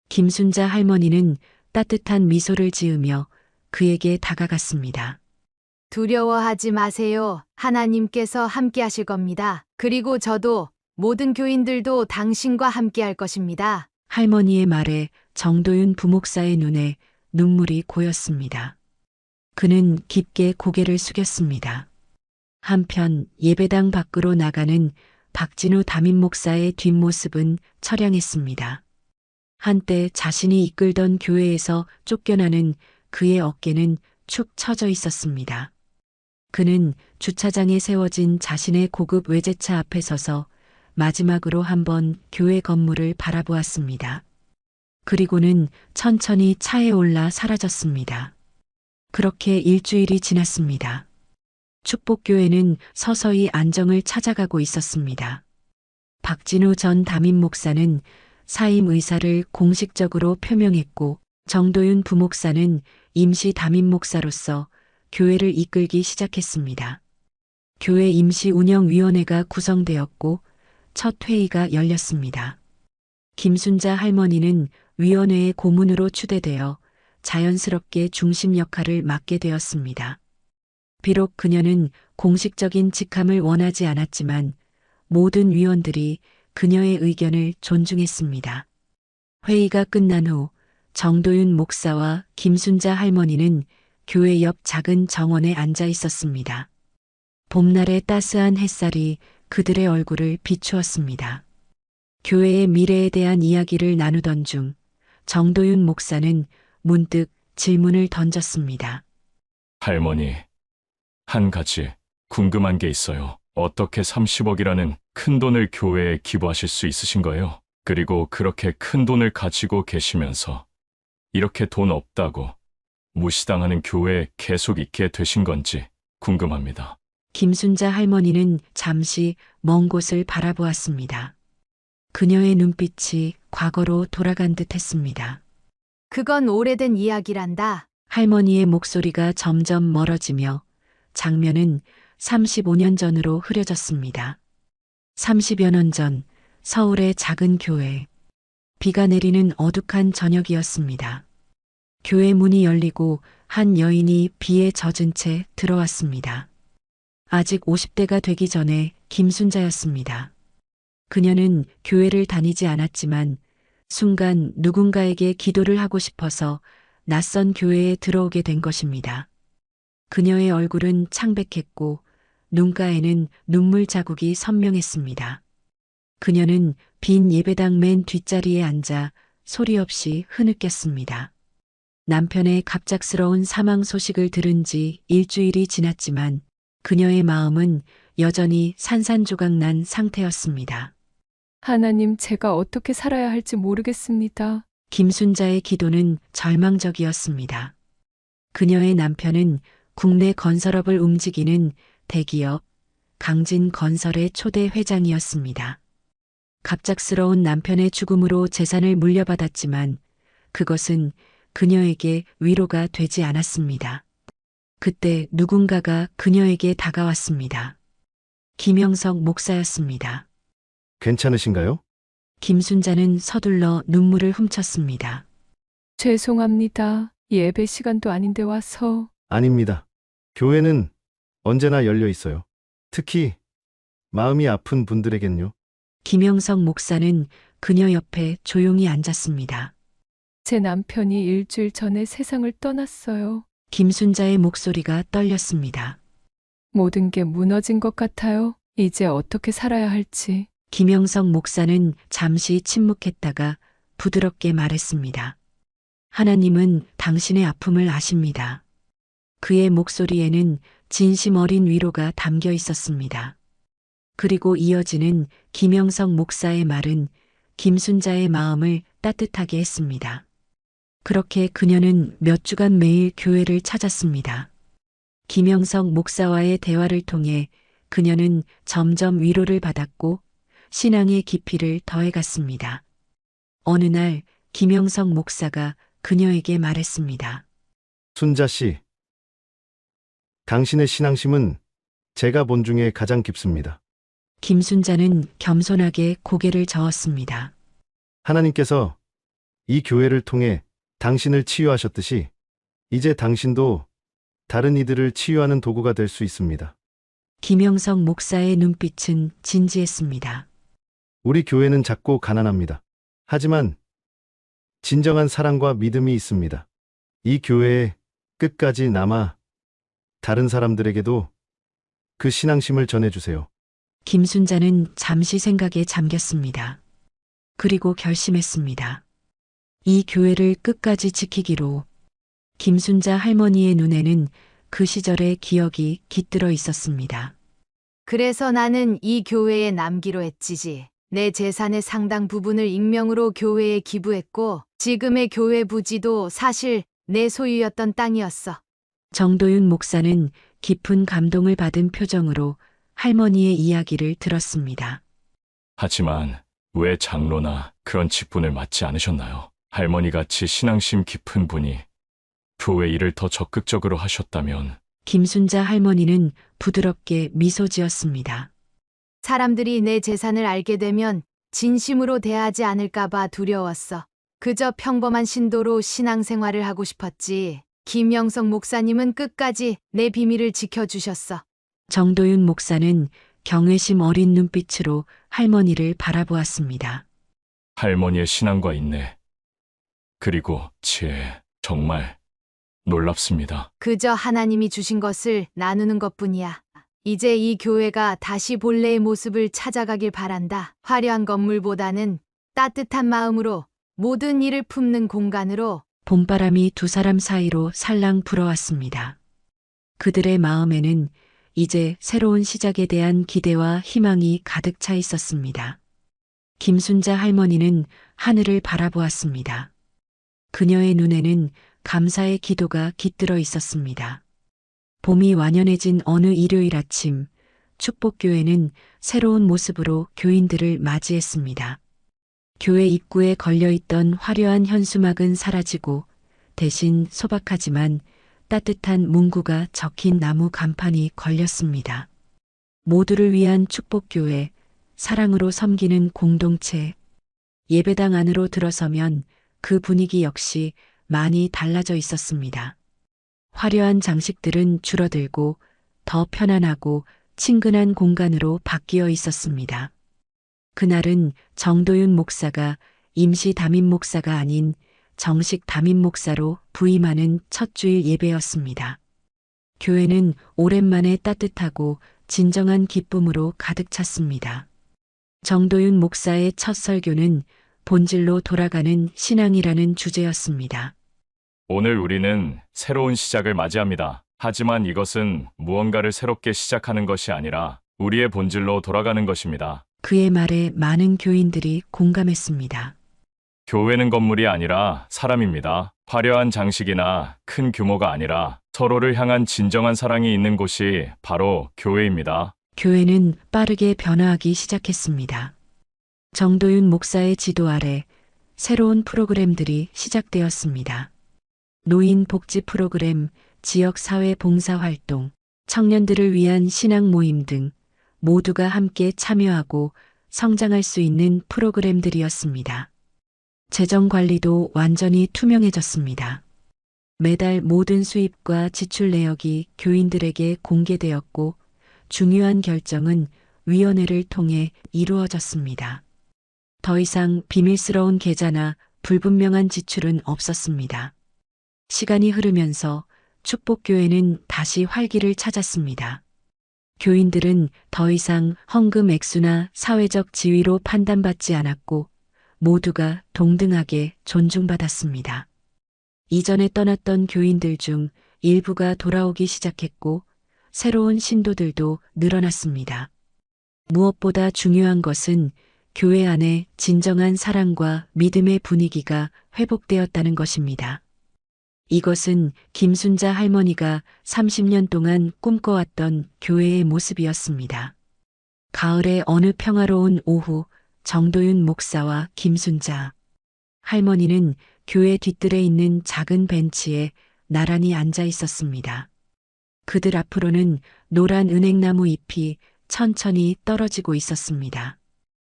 김순자 할머니는 따뜻한 미소를 지으며 그에게 다가갔습니다. 두려워하지 마세요. 하나님께서 함께 하실 겁니다. 그리고 저도 모든 교인들도 당신과 함께 할 것입니다. 할머니의 말에 정도윤 부목사의 눈에 눈물이 고였습니다. 그는 깊게 고개를 숙였습니다. 한편 예배당 밖으로 나가는 박진우 담임 목사의 뒷모습은 처량했습니다. 한때 자신이 이끌던 교회에서 쫓겨나는 그의 어깨는 축 처져 있었습니다. 그는 주차장에 세워진 자신의 고급 외제차 앞에 서서 마지막으로 한번 교회 건물을 바라보았습니다. 그리고는 천천히 차에 올라 사라졌습니다. 그렇게 일주일이 지났습니다. 축복교회는 서서히 안정을 찾아가고 있었습니다. 박진우 전 담임 목사는 사임 의사를 공식적으로 표명했고 정도윤 부목사는 임시 담임 목사로서 교회를 이끌기 시작했습니다. 교회 임시 운영위원회가 구성되었고 첫 회의가 열렸습니다. 김순자 할머니는 위원회의 고문으로 추대되어 자연스럽게 중심 역할을 맡게 되었습니다. 비록 그녀는 공식적인 직함을 원하지 않았지만 모든 위원들이 그녀의 의견을 존중했습니다. 회의가 끝난 후 정도윤 목사와 김순자 할머니는 교회 옆 작은 정원에 앉아 있었습니다. 봄날의 따스한 햇살이 그들의 얼굴을 비추었습니다. 교회의 미래에 대한 이야기를 나누던 중 정도윤 목사는 문득 질문을 던졌습니다. 할머니, 한 가지 궁금한 게 있어요. 어떻게 30억이라는 큰 돈을 교회에 기부하실 수 있으신 거예요? 그리고 그렇게 큰 돈을 가지고 계시면서 이렇게 돈 없다고 무시당하는 교회에 계속 있게 되신 건지 궁금합니다. 김순자 할머니는 잠시 먼 곳을 바라보았습니다. 그녀의 눈빛이 과거로 돌아간 듯 했습니다. 그건 오래된 이야기란다. 할머니의 목소리가 점점 멀어지며 장면은 35년 전으로 흐려졌습니다. 30여 년 전 서울의 작은 교회. 비가 내리는 어둑한 저녁이었습니다. 교회 문이 열리고 한 여인이 비에 젖은 채 들어왔습니다. 아직 50대가 되기 전에 김순자였습니다. 그녀는 교회를 다니지 않았지만 순간 누군가에게 기도를 하고 싶어서 낯선 교회에 들어오게 된 것입니다. 그녀의 얼굴은 창백했고 눈가에는 눈물 자국이 선명했습니다. 그녀는 빈 예배당 맨 뒷자리에 앉아 소리 없이 흐느꼈습니다. 남편의 갑작스러운 사망 소식을 들은 지 일주일이 지났지만 그녀의 마음은 여전히 산산조각난 상태였습니다. 하나님, 제가 어떻게 살아야 할지 모르겠습니다. 김순자의 기도는 절망적이었습니다. 그녀의 남편은 국내 건설업을 움직이는 대기업 강진건설의 초대 회장이었습니다. 갑작스러운 남편의 죽음으로 재산을 물려받았지만 그것은 그녀에게 위로가 되지 않았습니다. 그때 누군가가 그녀에게 다가왔습니다. 김영석 목사였습니다. 괜찮으신가요? 김순자는 서둘러 눈물을 훔쳤습니다. 죄송합니다. 예배 시간도 아닌데 와서. 아닙니다. 교회는 언제나 열려 있어요. 특히 마음이 아픈 분들에겐요. 김영석 목사는 그녀 옆에 조용히 앉았습니다. 제 남편이 일주일 전에 세상을 떠났어요. 김순자의 목소리가 떨렸습니다. 모든 게 무너진 것 같아요. 이제 어떻게 살아야 할지. 김영석 목사는 잠시 침묵했다가 부드럽게 말했습니다. 하나님은 당신의 아픔을 아십니다. 그의 목소리에는 진심 어린 위로가 담겨 있었습니다. 그리고 이어지는 김영석 목사의 말은 김순자의 마음을 따뜻하게 했습니다. 그렇게 그녀는 몇 주간 매일 교회를 찾았습니다. 김영석 목사와의 대화를 통해 그녀는 점점 위로를 받았고 신앙의 깊이를 더해갔습니다. 어느 날 김영석 목사가 그녀에게 말했습니다. 순자 씨, 당신의 신앙심은 제가 본 중에 가장 깊습니다. 김순자는 겸손하게 고개를 저었습니다. 하나님께서 이 교회를 통해 당신을 치유하셨듯이 이제 당신도 다른 이들을 치유하는 도구가 될 수 있습니다. 김영석 목사의 눈빛은 진지했습니다. 우리 교회는 작고 가난합니다. 하지만 진정한 사랑과 믿음이 있습니다. 이 교회에 끝까지 남아 다른 사람들에게도 그 신앙심을 전해주세요. 김순자는 잠시 생각에 잠겼습니다. 그리고 결심했습니다. 이 교회를 끝까지 지키기로. 김순자 할머니의 눈에는 그 시절의 기억이 깃들어 있었습니다. 그래서 나는 이 교회에 남기로 했지지. 내 재산의 상당 부분을 익명으로 교회에 기부했고 지금의 교회 부지도 사실 내 소유였던 땅이었어. 정도윤 목사는 깊은 감동을 받은 표정으로 할머니의 이야기를 들었습니다. 하지만 왜 장로나 그런 직분을 맡지 않으셨나요? 할머니같이 신앙심 깊은 분이 교회 일을 더 적극적으로 하셨다면. 김순자 할머니는 부드럽게 미소 지었습니다. 사람들이 내 재산을 알게 되면 진심으로 대하지 않을까봐 두려웠어. 그저 평범한 신도로 신앙생활을 하고 싶었지. 김영석 목사님은 끝까지 내 비밀을 지켜주셨어. 정도윤 목사는 경외심 어린 눈빛으로 할머니를 바라보았습니다. 할머니의 신앙과 인내, 그리고 지혜, 정말 놀랍습니다. 그저 하나님이 주신 것을 나누는 것뿐이야. 이제 이 교회가 다시 본래의 모습을 찾아가길 바란다. 화려한 건물보다는 따뜻한 마음으로 모든 일을 품는 공간으로. 봄바람이 두 사람 사이로 살랑 불어왔습니다. 그들의 마음에는 이제 새로운 시작에 대한 기대와 희망이 가득 차 있었습니다. 김순자 할머니는 하늘을 바라보았습니다. 그녀의 눈에는 감사의 기도가 깃들어 있었습니다. 봄이 완연해진 어느 일요일 아침, 축복교회는 새로운 모습으로 교인들을 맞이했습니다. 교회 입구에 걸려있던 화려한 현수막은 사라지고 대신 소박하지만 따뜻한 문구가 적힌 나무 간판이 걸렸습니다. 모두를 위한 축복교회, 사랑으로 섬기는 공동체. 예배당 안으로 들어서면 그 분위기 역시 많이 달라져 있었습니다. 화려한 장식들은 줄어들고 더 편안하고 친근한 공간으로 바뀌어 있었습니다. 그날은 정도윤 목사가 임시 담임 목사가 아닌 정식 담임 목사로 부임하는 첫 주일 예배였습니다. 교회는 오랜만에 따뜻하고 진정한 기쁨으로 가득 찼습니다. 정도윤 목사의 첫 설교는 본질로 돌아가는 신앙이라는 주제였습니다. 오늘 우리는 새로운 시작을 맞이합니다. 하지만 이것은 무언가를 새롭게 시작하는 것이 아니라 우리의 본질로 돌아가는 것입니다. 그의 말에 많은 교인들이 공감했습니다. 교회는 건물이 아니라 사람입니다. 화려한 장식이나 큰 규모가 아니라 서로를 향한 진정한 사랑이 있는 곳이 바로 교회입니다. 교회는 빠르게 변화하기 시작했습니다. 정도윤 목사의 지도 아래 새로운 프로그램들이 시작되었습니다. 노인 복지 프로그램, 지역 사회 봉사 활동, 청년들을 위한 신앙 모임 등 모두가 함께 참여하고 성장할 수 있는 프로그램들이었습니다. 재정 관리도 완전히 투명해졌습니다. 매달 모든 수입과 지출 내역이 교인들에게 공개되었고 중요한 결정은 위원회를 통해 이루어졌습니다. 더 이상 비밀스러운 계좌나 불분명한 지출은 없었습니다. 시간이 흐르면서 축복교회는 다시 활기를 찾았습니다. 교인들은 더 이상 헌금 액수나 사회적 지위로 판단받지 않았고 모두가 동등하게 존중받았습니다. 이전에 떠났던 교인들 중 일부가 돌아오기 시작했고 새로운 신도들도 늘어났습니다. 무엇보다 중요한 것은 교회 안에 진정한 사랑과 믿음의 분위기가 회복되었다는 것입니다. 이것은 김순자 할머니가 30년 동안 꿈꿔왔던 교회의 모습이었습니다. 가을의 어느 평화로운 오후, 정도윤 목사와 김순자 할머니는 교회 뒷뜰에 있는 작은 벤치에 나란히 앉아 있었습니다. 그들 앞으로는 노란 은행나무 잎이 천천히 떨어지고 있었습니다.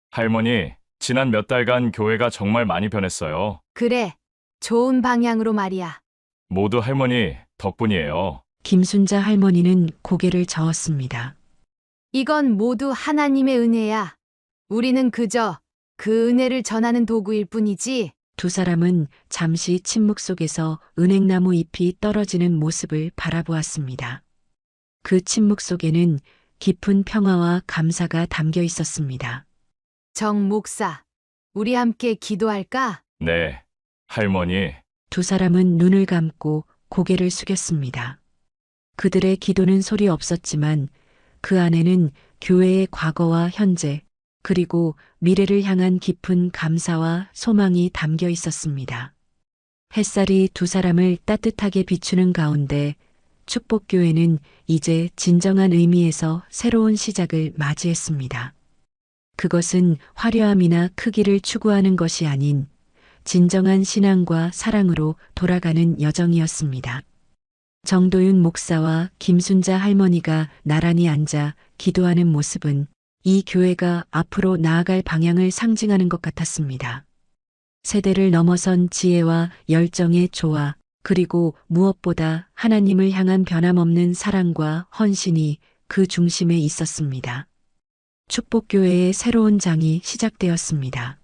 할머니, 지난 몇 달간 교회가 정말 많이 변했어요. 그래, 좋은 방향으로 말이야. 모두 할머니 덕분이에요. 김순자 할머니는 고개를 저었습니다. 이건 모두 하나님의 은혜야. 우리는 그저 그 은혜를 전하는 도구일 뿐이지. 두 사람은 잠시 침묵 속에서 은행나무 잎이 떨어지는 모습을 바라보았습니다. 그 침묵 속에는 깊은 평화와 감사가 담겨 있었습니다. 정 목사, 우리 함께 기도할까? 네, 할머니. 두 사람은 눈을 감고 고개를 숙였습니다. 그들의 기도는 소리 없었지만 그 안에는 교회의 과거와 현재, 그리고 미래를 향한 깊은 감사와 소망이 담겨 있었습니다. 햇살이 두 사람을 따뜻하게 비추는 가운데 축복교회는 이제 진정한 의미에서 새로운 시작을 맞이했습니다. 그것은 화려함이나 크기를 추구하는 것이 아닌 진정한 신앙과 사랑으로 돌아가는 여정이었습니다. 정도윤 목사와 김순자 할머니가 나란히 앉아 기도하는 모습은 이 교회가 앞으로 나아갈 방향을 상징하는 것 같았습니다. 세대를 넘어선 지혜와 열정의 조화, 그리고 무엇보다 하나님을 향한 변함없는 사랑과 헌신이 그 중심에 있었습니다. 축복교회의 새로운 장이 시작되었습니다.